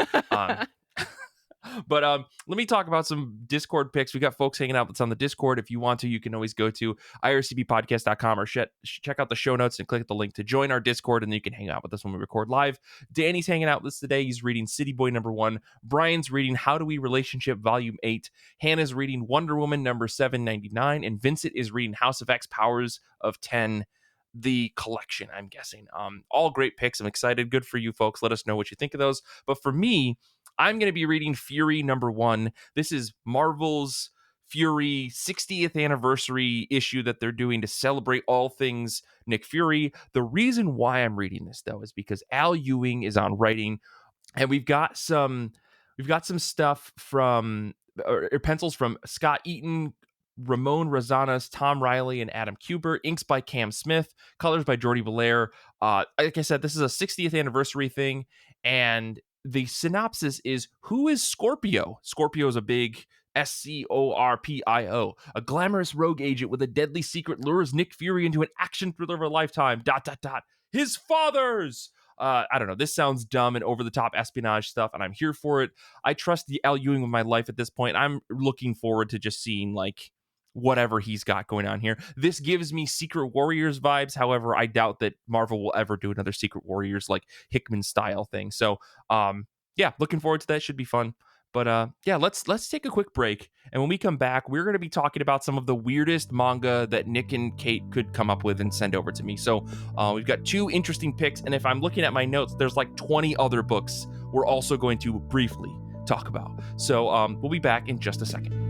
But let me talk about some Discord picks. We got folks hanging out that's on the Discord. If you want to, you can always go to ircbpodcast.com or check out the show notes and click the link to join our Discord, and then you can hang out with us when we record live. Danny's hanging out with us today. He's reading City Boy #1. Brian's reading How Do We Relationship Volume 8. Hannah's reading Wonder Woman #799. And Vincent is reading House of X Powers of 10. The collection, I'm guessing. All great picks. I'm excited. Good for you folks. Let us know what you think of those. But for me, I'm going to be reading Fury #1. This is Marvel's Fury 60th anniversary issue that they're doing to celebrate all things Nick Fury. The reason why I'm reading this, though, is because Al Ewing is on writing, and we've got some stuff from or pencils from Scott Eaton, Ramon Rosanas, Tom Riley, and Adam Kubert. Inks by Cam Smith. Colors by Jordi Belair. Like I said, this is a 60th anniversary thing, and the synopsis is, who is Scorpio? Scorpio is a big Scorpio, a glamorous rogue agent with a deadly secret lures Nick Fury into an action thriller of a lifetime. ... His father's. I don't know. This sounds dumb and over the top espionage stuff, and I'm here for it. I trust the Al Ewing with my life at this point. I'm looking forward to just seeing like whatever he's got going on here. This gives me Secret Warriors vibes. However, I doubt that Marvel will ever do another Secret Warriors like Hickman style thing. So, yeah, looking forward to that. Should be fun. But yeah, let's take a quick break. And when we come back, we're going to be talking about some of the weirdest manga that Nick and Kate could come up with and send over to me. So we've got 2 interesting picks. And if I'm looking at my notes, there's like 20 other books we're also going to briefly talk about. So we'll be back in just a second.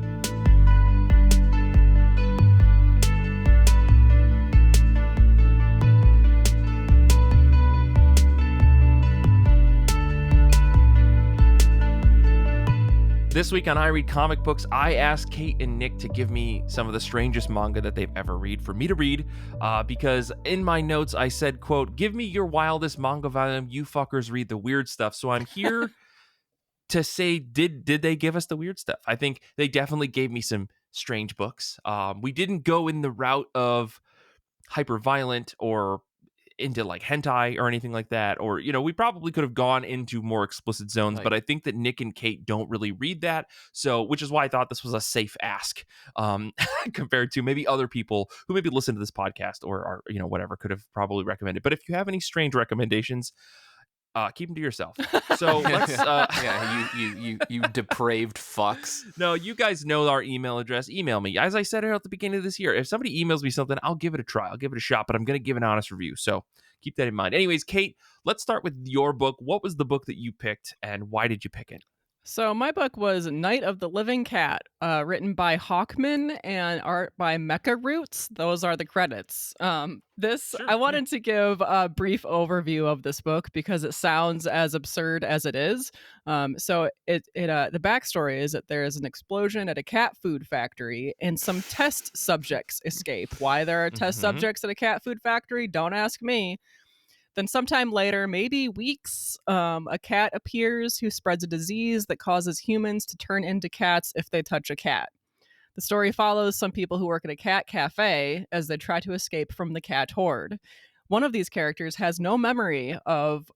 This week on I Read Comic Books, I asked Kate and Nick to give me some of the strangest manga that they've ever read for me to read, because in my notes I said, quote, give me your wildest manga volume, you fuckers read the weird stuff. So I'm here to say, did they give us the weird stuff? I think they definitely gave me some strange books. We didn't go in the route of hyper violent or into like hentai or anything like that, or we probably could have gone into more explicit zones, but I think that Nick and Kate don't really read that, so which is why I thought this was a safe ask compared to maybe other people who maybe listen to this podcast or are whatever could have probably recommended. But if you have any strange recommendations, keep them to yourself. So let's yeah, you depraved fucks. No, you guys know our email address. Email me. As I said at the beginning of this year, if somebody emails me something, I'll give it a try. I'll give it a shot, but I'm going to give an honest review. So keep that in mind. Anyways, Kate, let's start with your book. What was the book that you picked and why did you pick it? So my book was Night of the Living Cat, written by Hawkman and art by Mecha Roots. Those are the credits. I wanted to give a brief overview of this book because it sounds as absurd as it is. So the backstory is that there is an explosion at a cat food factory and some test subjects escape. Why there are test subjects at a cat food factory? Don't ask me. Then sometime later, maybe weeks, a cat appears who spreads a disease that causes humans to turn into cats if they touch a cat. The story follows some people who work at a cat cafe as they try to escape from the cat horde. one of these characters has no memory of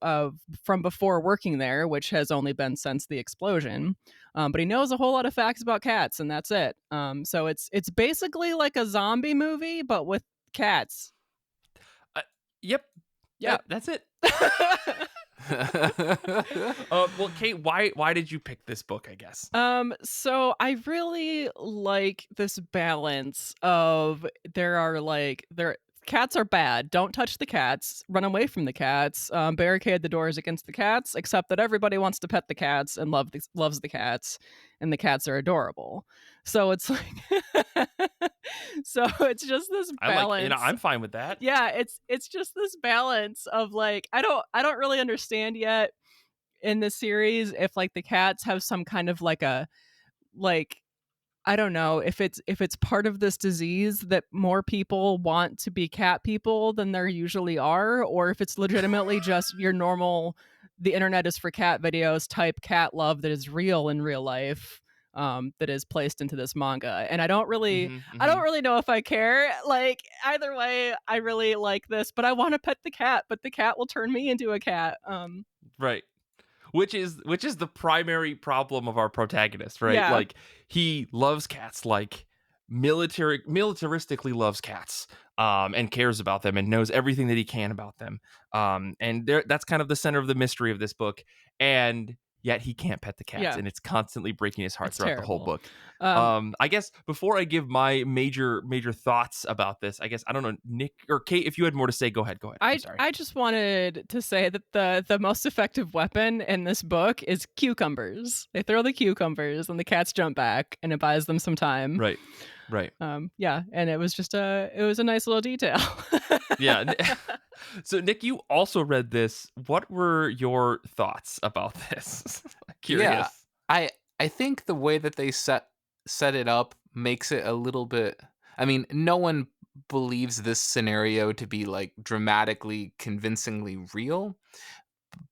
from before working there, which has only been since the explosion. But he knows a whole lot of facts about cats, and that's it. So it's basically like a zombie movie, but with cats. Uh, yep. Yep. That's it. Well, Kate, why did you pick this book, I guess? So I really like this balance of there cats are bad. Don't touch the cats. Run away from the cats. Barricade the doors against the cats. Except that everybody wants to pet the cats and loves the cats, and the cats are adorable. So it's like, so it's just this balance. I'm fine with that. Yeah, it's just this balance of like I don't really understand yet in this series if like the cats have some kind of like a like I don't know if it's part of this disease that more people want to be cat people than there usually are, or if it's legitimately just your normal the internet is for cat videos type cat love that is real in real life, that is placed into this manga. And I don't really know if I care. Like either way, I really like this, but I want to pet the cat, but the cat will turn me into a cat. Right. Which is the primary problem of our protagonist, right? Yeah. Like he loves cats, like militaristically loves cats, and cares about them and knows everything that he can about them. And that's kind of the center of the mystery of this book. And yet he can't pet the cats, Yeah. and it's constantly breaking his heart It's throughout the whole terrible. book. I guess before I give my major thoughts about this, I guess I don't know, Nick or Kate, if you had more to say, go ahead. I'm sorry. I just wanted to say that the most effective weapon in this book is cucumbers. They throw the cucumbers and the cats jump back, and it buys them some time. Right. Yeah, and it was a nice little detail. Yeah. So Nick, you also read this. What were your thoughts about this? Curious. Yeah, I think the way that they set it up makes it a little bit. I mean, no one believes this scenario to be like dramatically, convincingly real,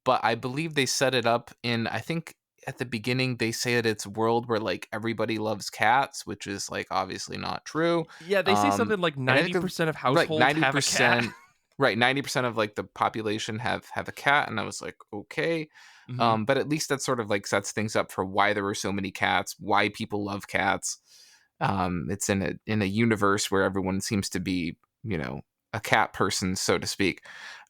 but I believe they set it up in. I think at the beginning they say that it's a world where like everybody loves cats, which is like obviously not true. Yeah, they say something like And I think 90% of right, households have a cat. Right, 90% of like the population have a cat, and I was like, okay. Mhm. But at least that sort of like sets things up for why there are so many cats, why people love cats. It's in a universe where everyone seems to be, a cat person, so to speak.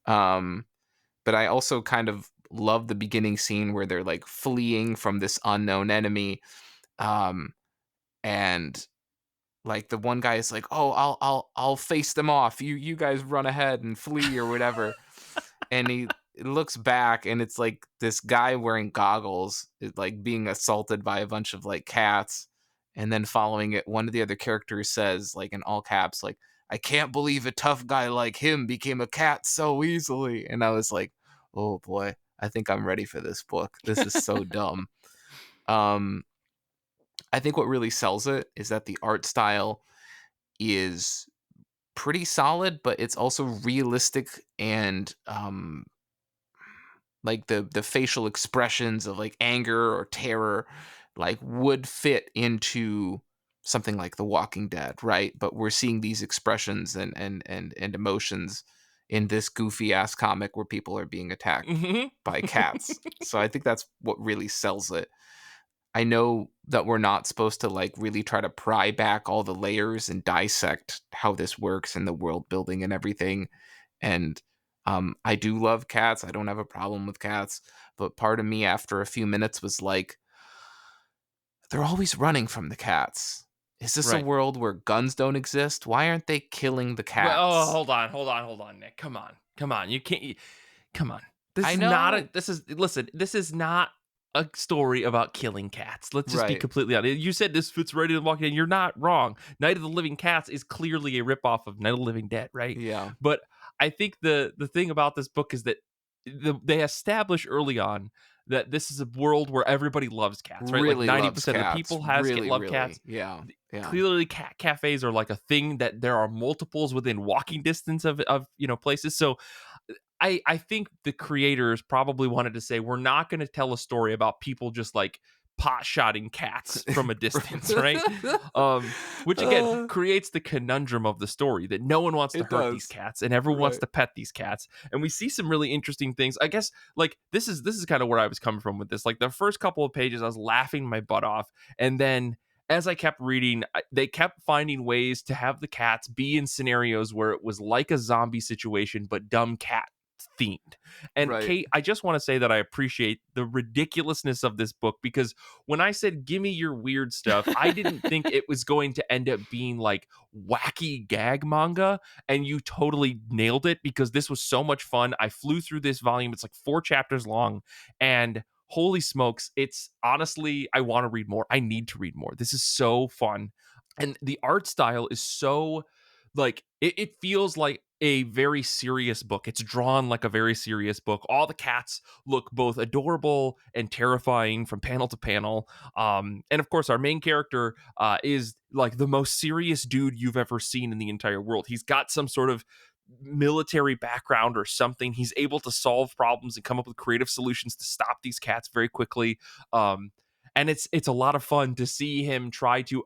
But I also kind of love the beginning scene where they're like fleeing from this unknown enemy. Um, and like the one guy is like, "Oh, I'll face them off. You guys run ahead and flee or whatever." And he looks back, and it's like this guy wearing goggles is like being assaulted by a bunch of like cats. And then following it, one of the other characters says, like in all caps, like, "I can't believe a tough guy like him became a cat so easily." And I was like, "Oh boy, I think I'm ready for this book. This is so dumb." Um, I think what really sells it is that the art style is pretty solid, but it's also realistic, and like the facial expressions of like anger or terror like would fit into something like The Walking Dead, right? But we're seeing these expressions and emotions in this goofy ass comic where people are being attacked Mhm. by cats. So I think that's what really sells it. I know that we're not supposed to like really try to pry back all the layers and dissect how this works and the world building and everything. And I do love cats. I don't have a problem with cats. But part of me after a few minutes was like, they're always running from the cats. Is this a Right. world where guns don't exist? Why aren't they killing the Well, oh, cats? hold on, Nick. Come on. You can't. Come on. I know. This is not a story about killing cats. Let's just be Right. completely honest. You said this fits right in the Walking Dead. You're not wrong. Night of the Living Cats is clearly a ripoff of Night of the Living Dead, right? Yeah. But I think the thing about this book is that they establish early on that this is a world where everybody loves cats, right? Like Really loves 90% of the cats. people Really, love really. cats. Yeah. Yeah. Clearly cat cafes are like a thing that there are multiples within walking distance of places. So I think the creators probably wanted to say, we're not going to tell a story about people just like pot-shotting cats from a distance, right? Which again creates the conundrum of the story that no one wants to It hurt these does. cats and everyone wants Right. to pet these cats. And we see some really interesting things. I guess like this is kind of where I was coming from with this. Like the first couple of pages, I was laughing my butt off, and then as I kept reading, they kept finding ways to have the cats be in scenarios where it was like a zombie situation, but dumb cat themed. And Right. Kate, I just want to say that I appreciate the ridiculousness of this book, because when I said, give me your weird stuff, I didn't think it was going to end up being like wacky gag manga. And you totally nailed it, because this was so much fun. I flew through this volume. It's like 4 chapters long. And holy smokes, it's honestly, I want to read more. I need to read more. This is so fun. And the art style is so like it feels like a very serious book. It's drawn like a very serious book. All the cats look both adorable and terrifying from panel to panel. And of course, our main character is like the most serious dude you've ever seen in the entire world. He's got some sort of military background or something. He's able to solve problems and come up with creative solutions to stop these cats very quickly. And it's a lot of fun to see him try to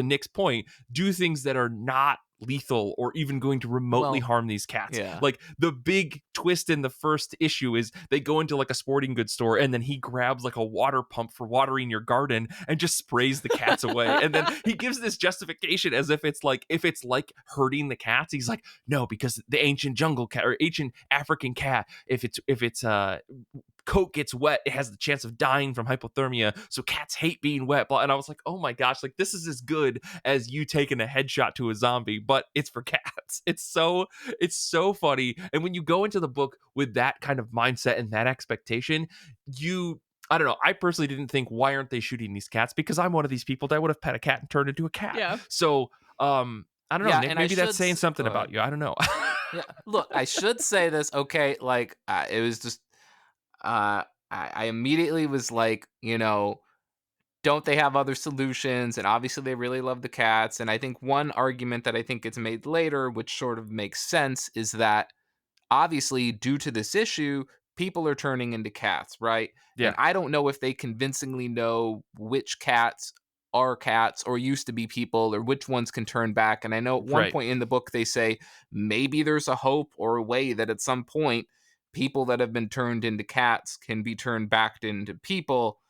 Nick's point, do things that are not lethal or even going to remotely Well, harm these cats. yeah. Like the big twist in the first issue is they go into like a sporting goods store, and then he grabs like a water pump for watering your garden and just sprays the cats away. And then he gives this justification as if it's like hurting the cats. He's like, no, because the ancient jungle cat or ancient African cat, if it's coat gets wet, it has the chance of dying from hypothermia. So cats hate being wet. And I was like, oh my gosh, like this is as good as you taking a headshot to a zombie, but it's for cats. It's so funny. And when you go into the book with that kind of mindset and that expectation, I don't know. I personally didn't think, why aren't they shooting these cats? Because I'm one of these people that would have pet a cat and turned into a cat. Yeah. So, I don't know, Yeah, Nick, and I maybe that's should saying something go about ahead. you. I don't know. Yeah, look, I should say this. Okay, like it was just I immediately was like, don't they have other solutions? And obviously they really love the cats. And I think one argument that I think gets made later, which sort of makes sense, is that obviously due to this issue, people are turning into cats, right? And Yeah, I don't know if they convincingly know which cats are cats or used to be people, or which ones can turn back. And I know at one right. point in the book they say maybe there's a hope or a way that at some point people that have been turned into cats can be turned back into people.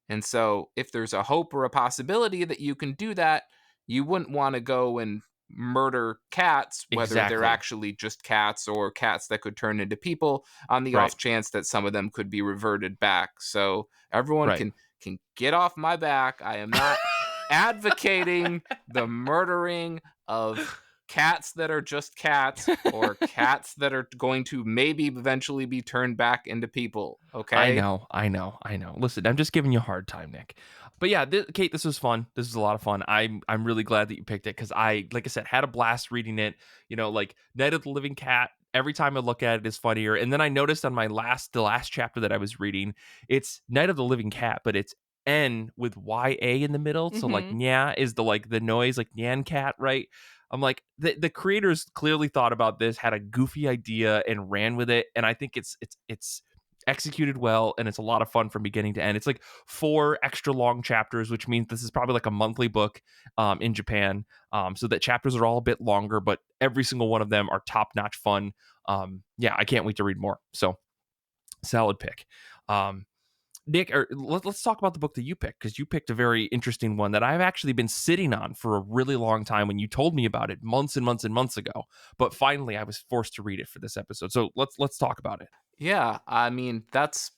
And so, if there's a hope or a possibility that you can do that, you wouldn't want to go and murder cats, whether they're Exactly. actually just cats or cats that could turn into people, on the Right. off chance that some of them could be reverted back. So everyone Right. can get off my back. I am not advocating the murdering of cats that are just cats, or cats that are going to maybe eventually be turned back into people. I Okay? know, I know, I know. Listen, I'm just giving you a hard time, Nick. But yeah, Kate, this was fun. This was a lot of fun. I'm really glad that you picked it, because like I said, had a blast reading it. Like Night of the Living Cat. Every time I look at it is funnier. And then I noticed on the last chapter that I was reading, it's Night of the Living Cat, but it's N with YA in the middle. So like Mm-hmm. nya is the noise, like Nyan Cat, right? I'm like, the creators clearly thought about this, had a goofy idea, and ran with it. And I think it's executed well, and it's a lot of fun from beginning to end. It's like 4 extra long chapters, which means this is probably like a monthly book in Japan. So that chapters are all a bit longer, but every single one of them are top-notch fun. Yeah, I can't wait to read more. So solid pick. Nick, let's talk about the book that you picked, because you picked a very interesting one that I've actually been sitting on for a really long time. When you told me about it months and months and months ago, but finally I was forced to read it for this episode. So let's talk about it. Yeah, I mean, that's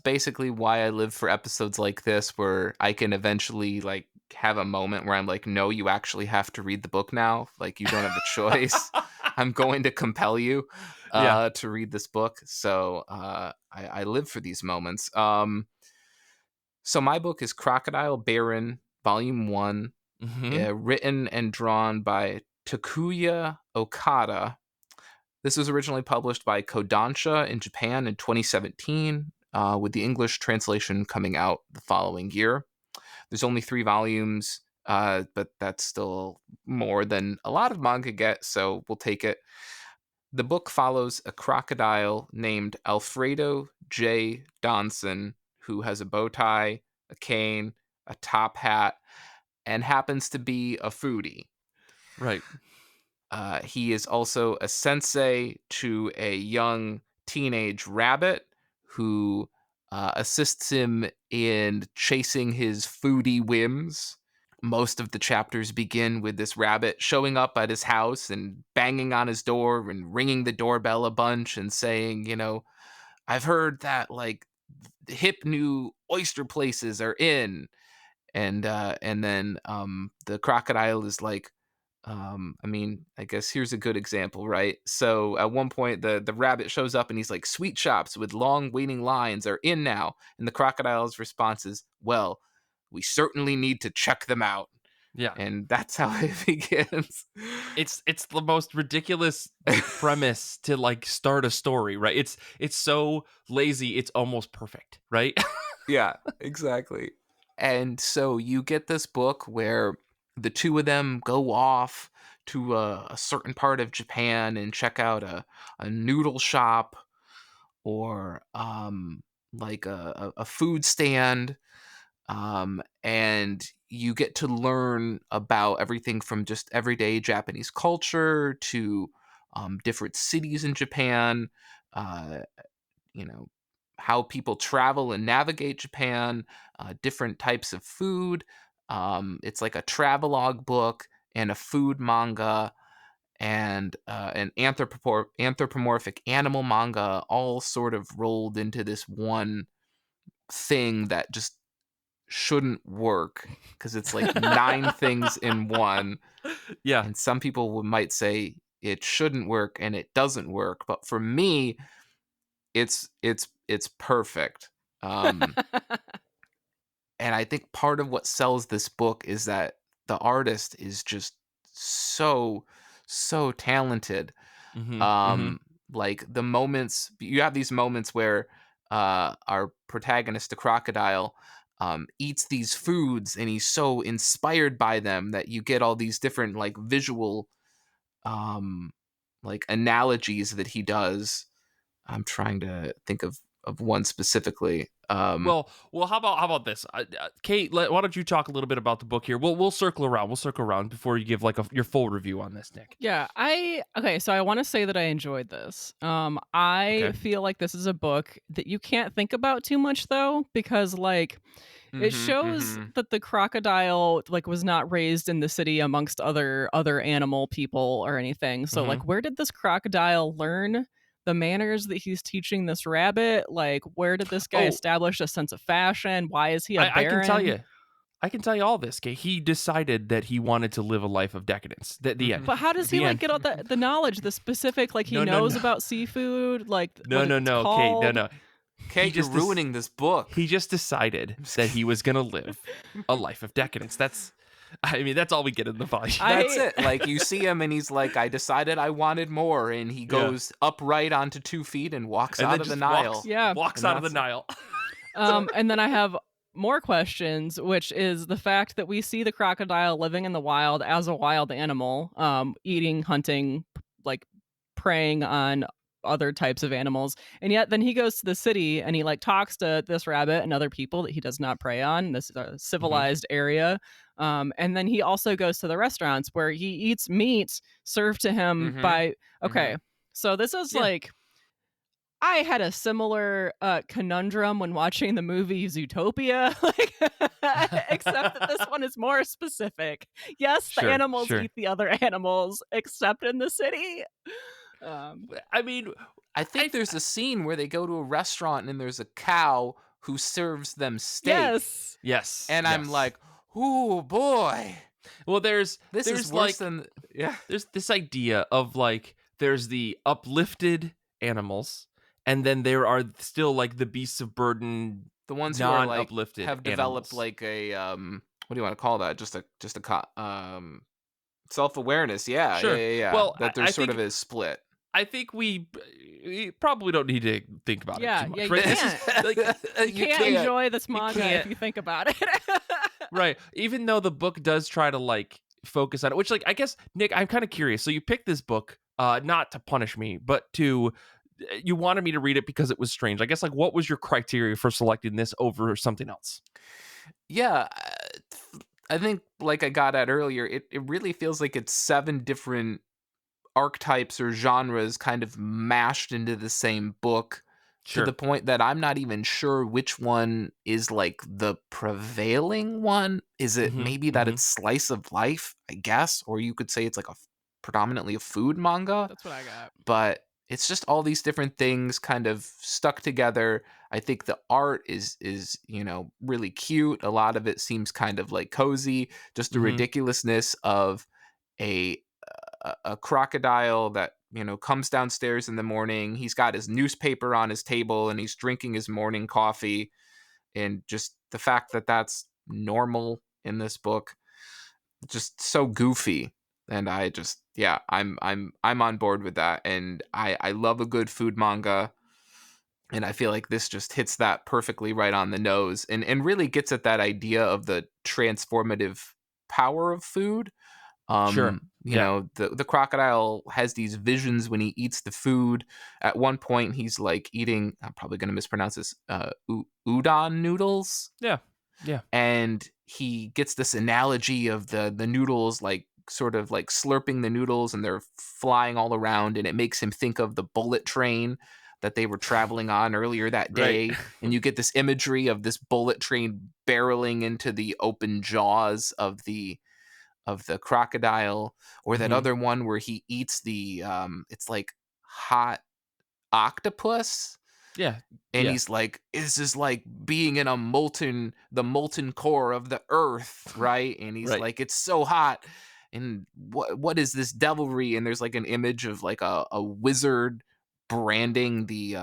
basically why I live for episodes like this, where I can eventually like have a moment where I'm like, no, you actually have to read the book now. Like you don't have a choice. I'm going to compel you Yeah. to read this book. So I live for these moments. So my book is Crocodile Baron, Volume 1, Hmm. written and drawn by Takuya Okada. This was originally published by Kodansha in Japan in 2017, with the English translation coming out the following year. There's only 3 volumes, but that's still more than a lot of manga get, so we'll take it. The book follows a crocodile named Alfredo J. Donson, who has a bow tie, a cane, a top hat, and happens to be a foodie. Right. He is also a sensei to a young teenage rabbit who assists him in chasing his foodie whims. Most of the chapters begin with this rabbit showing up at his house and banging on his door and ringing the doorbell a bunch and saying, I've heard that like the hip new oyster places are in. And then the crocodile is like, I guess here's a good example, right? So at one point, the rabbit shows up and he's like, "Sweet shops with long waiting lines are in now." And the crocodile's response is, "Well, we certainly need to check them out." Yeah. And that's how it begins. It's the most ridiculous premise to like start a story, right? It's so lazy, it's almost perfect, right? Yeah, exactly. And so you get this book where the two of them go off to a certain part of Japan and check out a noodle shop or like a food stand. And you get to learn about everything from just everyday Japanese culture to different cities in Japan. Uh, you know how people travel and navigate Japan, different types of food. It's like a travelogue book and a food manga and an anthropomorphic animal manga, all sort of rolled into this one thing that just shouldn't work because it's like 9 things in one. Yeah. And some people might say it shouldn't work and it doesn't work, but for me, it's perfect. Um, and I think part of what sells this book is that the artist is just so talented. Mm-hmm. Mm-hmm. Um, like the moments you have these moments where our protagonist, the crocodile, eats these foods and he's so inspired by them that you get all these different like visual um like analogies that he does. I'm trying to think of one specifically. Well, how about this, Kate? Why don't you talk a little bit about the book here? We'll circle around. We'll circle around before you give like your full review on this, Nick. Yeah, okay, so I want to say that I enjoyed this. I Okay. feel like this is a book that you can't think about too much though, because like it Mhm, shows mhm. that the crocodile like was not raised in the city amongst other animal people or anything. So Mm-hmm. like where did this crocodile learn the manners that he's teaching this rabbit? Like where did this guy Oh, establish a sense of fashion? Why is he a I can tell baron? you. I can tell you all this. Okay, he decided that he wanted to live a life of decadence. The end. Mhm. But how does he The like end. get all the knowledge, the specific like he No, no, knows no, about seafood, like no, what no, it's no. Okay, no, called? no. He Kate, you're just ruining this book. he just decided I'm just that he kidding. was gonna live a life of decadence. That's all we get in the volume. That's I it. Like you see him and he's like, I decided I wanted more, and he Yeah, goes upright onto 2 feet and walks and out then of the just Nile. yeah. walks And out of the that's Nile. And then I have more questions, which is the fact that we see the crocodile living in the wild as a wild animal, eating, hunting, like preying on other types of animals. And yet then he goes to the city and he like talks to this rabbit and other people that he does not prey on. This is a Hmm. civilized area. And then he also goes to the restaurants where he eats meat served to him mm-hmm. by Mm-hmm. okay. So this is Yeah. like I had a similar conundrum when watching the movie Zootopia, like, except that this one is more specific. Yes, the Sure, animals sure. eat the other animals, except in the city. Um, I mean, I I think there's a scene where they go to a restaurant and there's a cow who serves them steak. yes, yes, And I'm yes. like, oh boy, Well, this is there's worse like than yeah. there's this idea of like there's the uplifted animals, and then there are still like the beasts of burden, The ones who are like non-uplifted have developed animals. like a what do you want to call that? Self-awareness. Yeah, yeah, Sure. yeah, yeah. Well, That there's sort of a split. I think we probably don't need to think about it too yeah, much, you right? This is can't. like You You can't can't. enjoy this you manga if can't, you think about it. right. Even though the book does try to like focus on it, which like I guess Nick, I'm kind of curious. So you picked this book not to punish me, but to you wanted me to read it because it was strange. I guess like what was your criteria for selecting this over something else? Yeah, I think like I got at earlier, it really feels like it's 7 different archetypes or genres kind of mashed into the same book to the Sure. point that I'm not even sure which one is like the prevailing one. Is it Hmm. maybe that Hmm. it's slice of life, I guess, or you could say it's like predominantly a food manga, That's what I got. but it's just all these different things kind of stuck together. I think the art is, really cute. A lot of it seems kind of like cozy, just the Hmm. ridiculousness of a a crocodile that comes downstairs in the morning. He's got his newspaper on his table and he's drinking his morning coffee, and just the fact that that's normal in this book, just so goofy. And I just, yeah, I'm on board with that, and I love a good food manga, and I feel like this just hits that perfectly right on the nose, and really gets at that idea of the transformative power of food. Sure. Yeah. The crocodile has these visions when he eats the food. At one point he's like eating, I'm probably going to mispronounce this, udon noodles, Yeah. Yeah. and he gets this analogy of the noodles, like sort of like slurping the noodles and they're flying all around, and it makes him think of the bullet train that they were traveling on earlier that Right. day. And you get this imagery of this bullet train barreling into the open jaws of the crocodile, or that Hmm. other one where he eats the it's like hot octopus, Yeah. and Yeah. he's like, this is like being in the molten core of the earth, right? And he's Right. like, it's so hot, and what is this devilry? And there's like an image of like a wizard branding the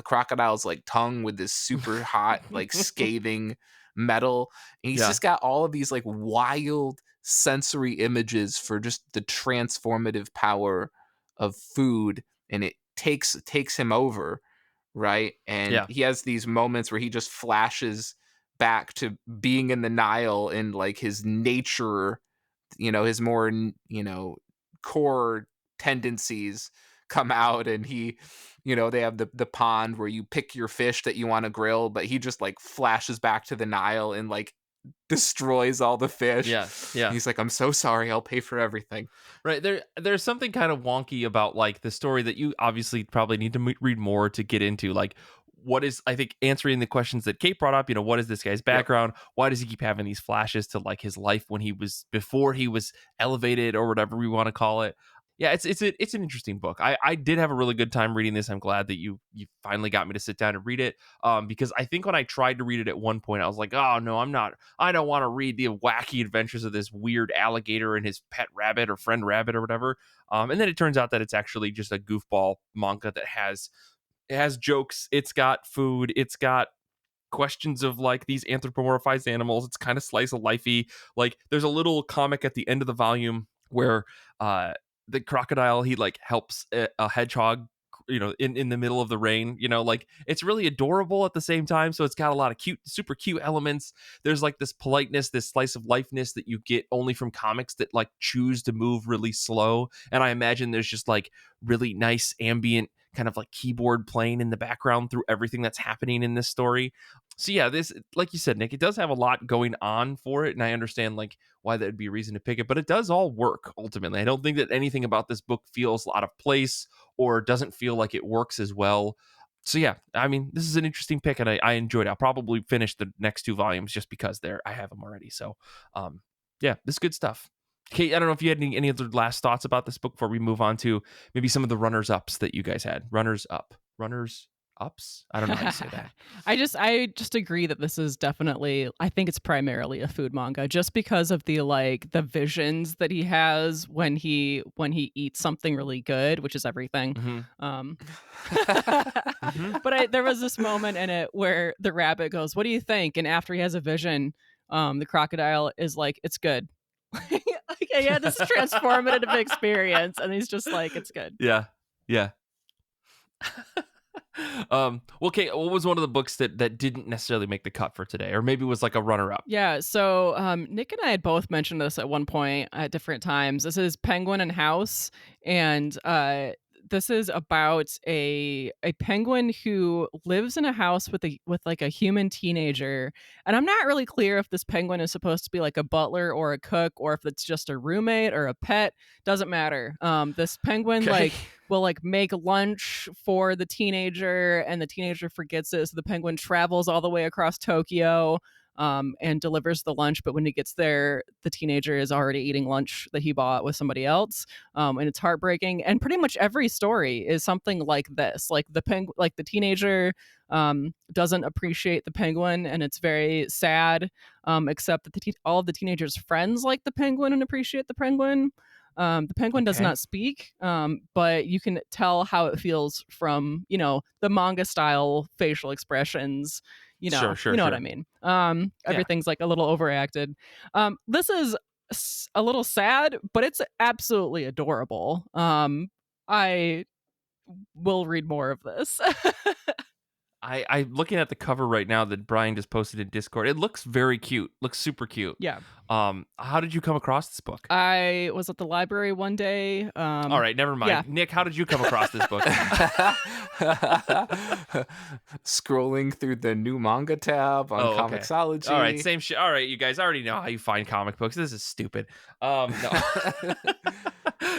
crocodile's like tongue with this super hot, like scathing metal. And he's Yeah. just got all of these like wild sensory images for just the transformative power of food, and it takes him over, right? And Yeah. he has these moments where he just flashes back to being in the Nile, and like his nature, his more core tendencies come out, and they have the pond where you pick your fish that you want to grill, but he just like flashes back to the Nile and like destroys all the fish. Yeah. And Yeah. he's like, I'm so sorry, I'll pay for everything. Right. There's something kind of wonky about like the story that you obviously probably need to read more to get into. Like, what is, I think, answering the questions that Kate brought up. What is this guy's Yep. background? Why does he keep having these flashes to like his life when he was before he was elevated or whatever we want to call it? Yeah, it's an interesting book. I did have a really good time reading this. I'm glad that you finally got me to sit down and read it. Because I think when I tried to read it at one point, I was like, oh no, I'm not. I don't want to read the wacky adventures of this weird alligator and his pet rabbit or friend rabbit or whatever. And then it turns out that it's actually just a goofball manga that has jokes. It's got food. It's got questions of like these anthropomorphized animals. It's kind of slice of lifey. Like there's a little comic at the end of the volume where uh the crocodile, he like helps a hedgehog, in the middle of the rain. Like it's really adorable at the same time, so it's got a lot of cute, super cute elements. There's like this politeness, this slice of lifeness that you get only from comics that like choose to move really slow. And I imagine there's just like really nice ambient kind of like keyboard playing in the background through everything that's happening in this story. So yeah, this, like you said, Nick, it does have a lot going on for it, and I understand like why that would be a reason to pick it, but it does all work ultimately. I don't think that anything about this book feels out of place or doesn't feel like it works as well. So yeah, I mean, this is an interesting pick, and I enjoyed it. I'll probably finish the next two volumes just because I have them already. So yeah, this is good stuff. Kate, I don't know if you had any other last thoughts about this book before we move on to maybe some of the runners ups that you guys had. Runners ups. I don't know how you say that. I just agree that this is definitely, I think it's primarily a food manga just because of the visions that he has when he eats something really good, which is everything. Mm-hmm. Um Mm-hmm. but there was this moment in it where the rabbit goes, "What do you think?" And after he has a vision, the crocodile is like, "It's good." Like, he had this transformative experience, and he's just like, "It's good." Yeah. Yeah. Well, Kate, what was one of the books that didn't necessarily make the cut for today, or maybe was like a runner up? Yeah, so Nick and I had both mentioned this at one point at different times. This is Penguin and House, and this is about a penguin who lives in a house with like a human teenager, and I'm not really clear if this penguin is supposed to be like a butler or a cook, or if it's just a roommate or a pet. Doesn't matter. This penguin Okay. will like make lunch for the teenager, and the teenager forgets it, so the penguin travels all the way across Tokyo, and delivers the lunch. But when he gets there, the teenager is already eating lunch that he bought with somebody else, and it's heartbreaking. And pretty much every story is something like this. Like like the teenager doesn't appreciate the penguin, and it's very sad. Except that all of the teenager's friends like the penguin and appreciate the penguin. The penguin does Okay. not speak, but you can tell how it feels from, the manga style facial expressions. Sure, You sure, know what I sure. mean. Yeah. Everything's like a little overacted. This is a little sad, but it's absolutely adorable. I will read more of this. I'm looking at the cover right now that Brian just posted in Discord. It looks very cute. Looks super cute. Yeah. How did you come across this book? I was at the library one day. All right, never mind. Yeah. Nick, how did you come across this book? Scrolling through the new manga tab on Oh, okay. Comixology. All right, same shit. All right, you guys already know how you find comic books. This is stupid. No.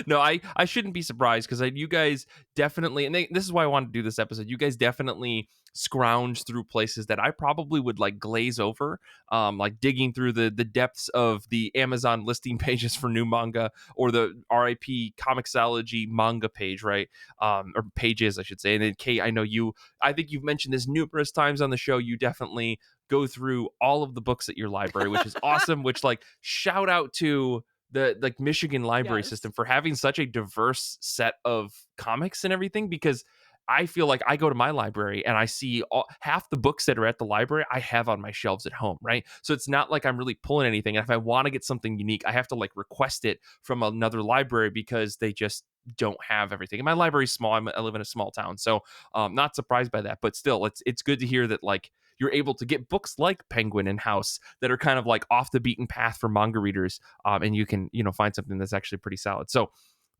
No, I shouldn't be surprised because you guys definitely, and this is why I wanted to do this episode. You guys definitely scrounge through places that I probably would like glaze over, like digging through the depths of the Amazon listing pages for new manga, or the RIP Comixology manga page, right? Or pages, I should say. And then Kate, I think you've mentioned this numerous times on the show. You definitely go through all of the books at your library, which is awesome. Which, like, shout out to the like Michigan library Yes. system for having such a diverse set of comics and everything, because I feel like I go to my library and I see half the books that are at the library I have on my shelves at home, right? So it's not like I'm really pulling anything. And if I want to get something unique, I have to like request it from another library because they just don't have everything. And my library's small. I live in a small town, so not surprised by that. But still, it's good to hear that like you're able to get books like Penguin and House that are kind of like off the beaten path for manga readers, and you can find something that's actually pretty solid. So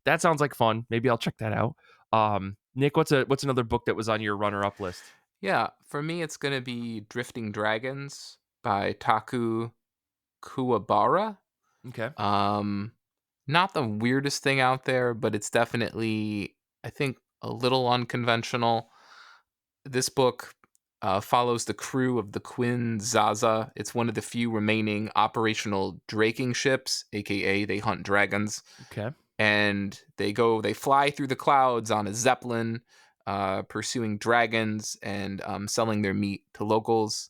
that sounds like fun. Maybe I'll check that out. Nick, what's another book that was on your runner-up list? Yeah, for me, it's going to be Drifting Dragons by Taku Kuwabara. Okay. Not the weirdest thing out there, but it's definitely, I think, a little unconventional. This book follows the crew of the Quinn Zaza. It's one of the few remaining operational draking ships, aka they hunt dragons. Okay. And they fly through the clouds on a Zeppelin, pursuing dragons and selling their meat to locals.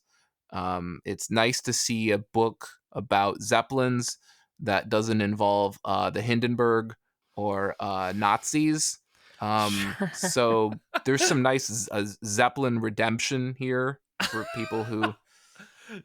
It's nice to see a book about Zeppelins that doesn't involve the Hindenburg or Nazis. So there's some nice Zeppelin redemption here for people who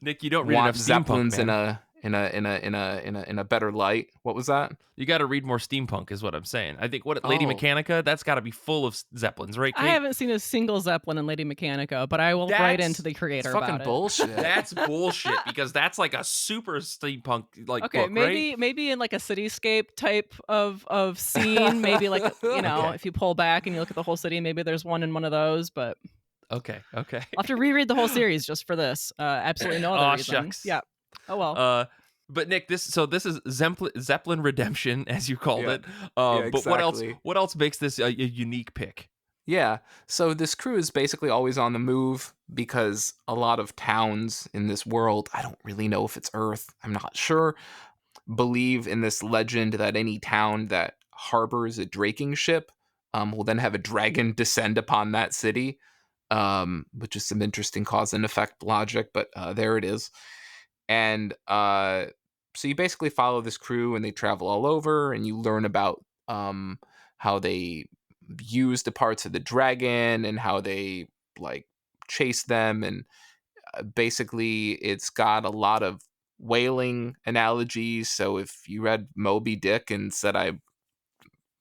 Nick, you don't read want enough steampunk, Zeppelins man. in a better light. What was that? You got to read more steampunk, is what I'm saying. I think Lady Oh. Mechanica, that's got to be full of Zeppelins, right, Kate? I haven't seen a single Zeppelin in Lady Mechanica, but I will write into the creator It's fucking about it. bullshit. That's bullshit, because that's like a super steampunk Okay, book, right? maybe in like a cityscape type of scene, maybe like Okay. if you pull back and you look at the whole city, maybe there's one in one of those. But Okay. I'll have to reread the whole series just for this. Absolutely no other Aw, reason. shucks. Yeah. Oh well. But Nick, this is Zeppelin Redemption, as you called Yeah. it. Yeah, But what else? exactly. What else makes this a unique pick? Yeah. So this crew is basically always on the move because a lot of towns in this world, I don't really know if it's Earth, I'm not sure, believe in this legend that any town that harbors a draking ship will then have a dragon descend upon that city, which is some interesting cause and effect logic, but there it is. And so you basically follow this crew and they travel all over and you learn about how they use the parts of the dragon and how they like chase them. And basically it's got a lot of whaling analogies. So if you read Moby Dick and said, I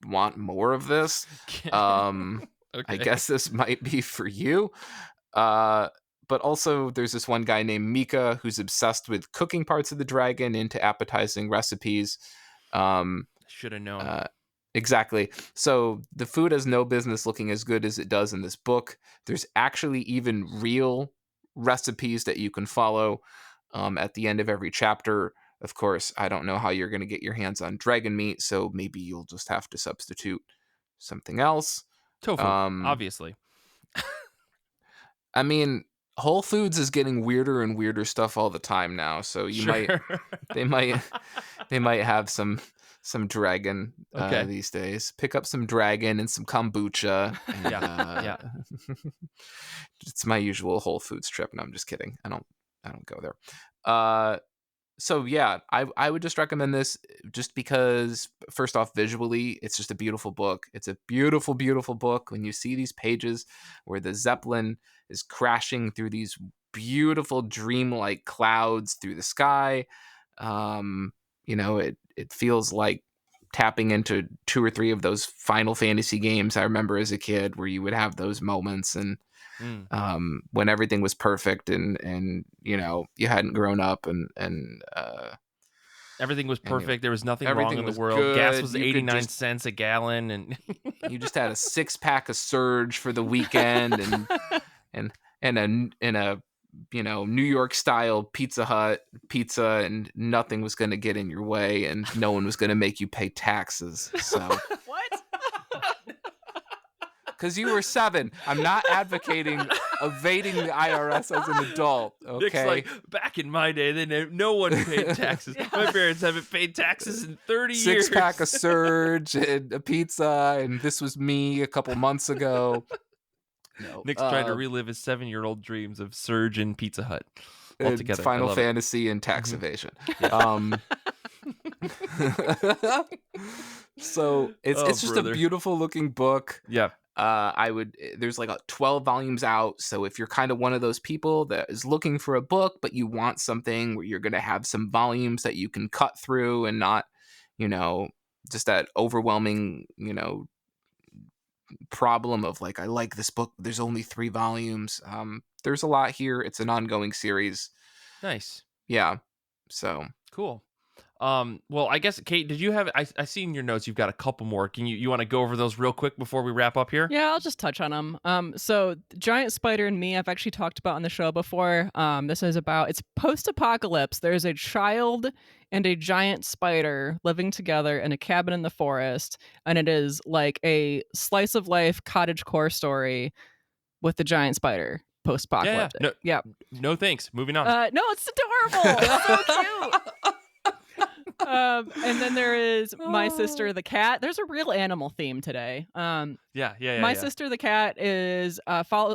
want more of this, I Okay. guess this might be for you. But also, there's this one guy named Mika who's obsessed with cooking parts of the dragon into appetizing recipes. Should have known. Exactly. So the food has no business looking as good as it does in this book. There's actually even real recipes that you can follow at the end of every chapter. Of course, I don't know how you're going to get your hands on dragon meat, so maybe you'll just have to substitute something else. Tofu, obviously. I mean, Whole Foods is getting weirder and weirder stuff all the time now, so they might they might have some dragon Okay. these days. Pick up some dragon and some kombucha. And, Yeah. it's my usual Whole Foods trip. No, I'm just kidding. I don't go there. So yeah, I would just recommend this just because, first off, visually, it's just a beautiful book. It's a beautiful, beautiful book. When you see these pages where the Zeppelin is crashing through these beautiful dreamlike clouds through the sky, it feels like tapping into 2 or 3 of those Final Fantasy games I remember as a kid, where you would have those moments and when everything was perfect and you hadn't grown up and everything was perfect. There was nothing wrong everything in the was world. good. Gas was You could 89 just- cents a gallon, and you just had a 6-pack of Surge for the weekend and a New York style Pizza Hut pizza, and nothing was going to get in your way, and no one was going to make you pay taxes. So What? because you were 7, I'm not advocating evading the IRS as an adult. Okay, Nick's like, back in my day, no one paid taxes. My parents haven't paid taxes in 30 years. 6-pack of Surge and a pizza, and this was me a couple months ago. No, Nick's trying to relive his 7-year-old dreams of Surge and Pizza Hut all and together. Final I love it. Fantasy and tax evasion. So it's Oh, just brother. a beautiful looking book. Yeah. There's like 12 volumes out, so if you're kind of one of those people that is looking for a book but you want something where you're going to have some volumes that you can cut through and not just that overwhelming problem of like, I like this book, there's only 3 volumes. There's a lot here. It's an ongoing series. Nice. Yeah, so Cool. Well, I guess, Kate, did you have, I see in your notes you've got a couple more. Can you want to go over those real quick before we wrap up here? Yeah, I'll just touch on them. So Giant Spider and Me, I've actually talked about on the show before. This is about, it's post-apocalypse. There's a child and a giant spider living together in a cabin in the forest, and it is like a slice of life cottagecore story with the giant spider post-apocalyptic. No thanks. Moving on. No, it's adorable. It's so cute. And then there is My Sister the Cat. There's a real animal theme today. My Sister the Cat is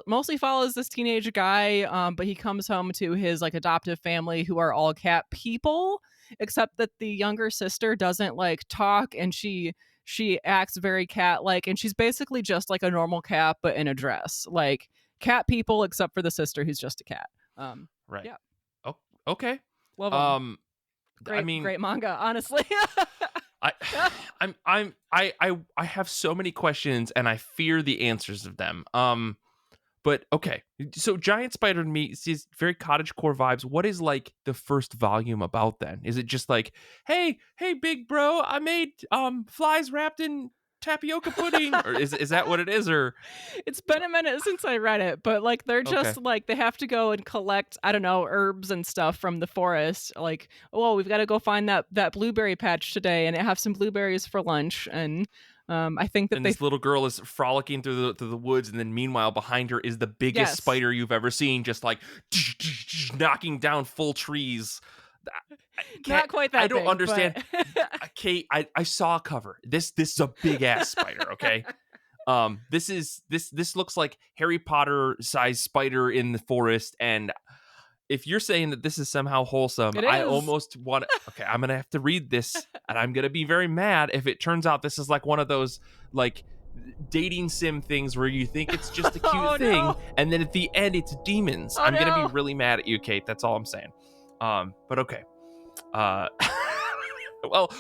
mostly follows this teenage guy, but he comes home to his like adoptive family who are all cat people, except that the younger sister doesn't like talk, and she acts very cat-like, and she's basically just like a normal cat but in a dress, like cat people, except for the sister who's just a cat. Right. Yeah. Oh, okay. Love 'em. Great manga, honestly. I have so many questions and I fear the answers of them. But okay. So Giant Spider and Me is very cottagecore vibes. What is like the first volume about then? Is it just like, hey, big bro, I made flies wrapped in tapioca pudding, or is that what it is? Or it's been a minute since I read it, but like they're just like, they have to go and collect, I don't know, herbs and stuff from the forest. Like, oh, we've got to go find that blueberry patch today and have some blueberries for lunch. And I think that this little girl is frolicking through the woods, and then meanwhile behind her is the biggest spider you've ever seen, just like knocking down full trees. Not quite that I don't big, understand. but... Kate, I saw a cover. This is a big ass spider, okay? This looks like Harry Potter sized spider in the forest, and if you're saying that this is somehow wholesome, I almost want to, okay, I'm going to have to read this, and I'm going to be very mad if it turns out this is like one of those like dating sim things where you think it's just a cute thing, and then at the end it's demons. I'm going to be really mad at you, Kate. That's all I'm saying. But okay. Well,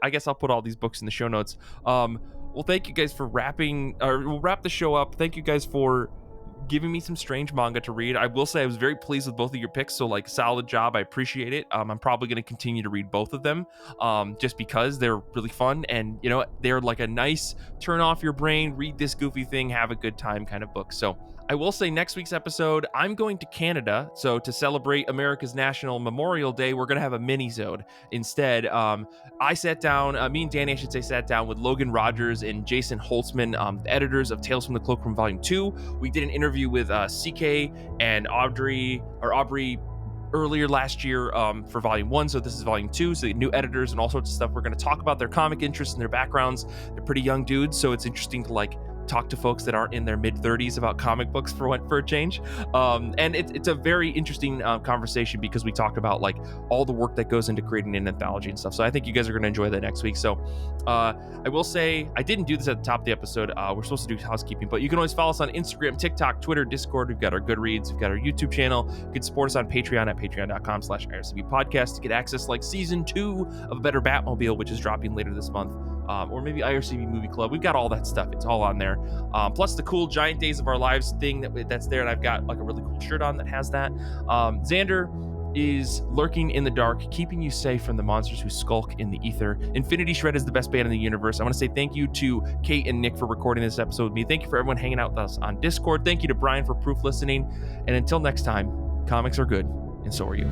I guess I'll put all these books in the show notes. Well, thank you guys for we'll wrap the show up. Thank you guys for giving me some strange manga to read. I will say I was very pleased with both of your picks, so like solid job. I appreciate it. I'm probably going to continue to read both of them just because they're really fun, and you know, they're like a nice turn off your brain, read this goofy thing, have a good time kind of book. So I will say next week's episode, I'm going to Canada. So to celebrate America's National Memorial Day, we're going to have a mini-sode instead. I sat down, me and Danny, I should say, sat down with Logan Rogers and Jason Holtzman, the editors of Tales from the Cloakroom Volume 2. We did an interview with CK and Aubrey earlier last year for Volume 1, so this is Volume 2, so the new editors and all sorts of stuff. We're going to talk about their comic interests and their backgrounds. They're pretty young dudes, so it's interesting to like talk to folks that aren't in their mid-30s about comic books for a change. And it's a very interesting conversation because we talk about like all the work that goes into creating an anthology and stuff. So I think you guys are going to enjoy that next week. So I will say, I didn't do this at the top of the episode. We're supposed to do housekeeping, but you can always follow us on Instagram, TikTok, Twitter, Discord. We've got our Goodreads. We've got our YouTube channel. You can support us on Patreon at patreon.com/IRCB podcast to get access like season 2 of Better Batmobile, which is dropping later this month. Or maybe IRCB Movie Club. We've got all that stuff. It's all on there. Plus the cool Giant Days of Our Lives thing that's there, and I've got like a really cool shirt on that has that. Zander is lurking in the dark, keeping you safe from the monsters who skulk in the ether. Infinity Shred is the best band in the universe. I want to say thank you to Kait and Nick for recording this episode with me. Thank you for everyone hanging out with us on Discord. Thank you to Brian for proof listening. And until next time, comics are good, and so are you.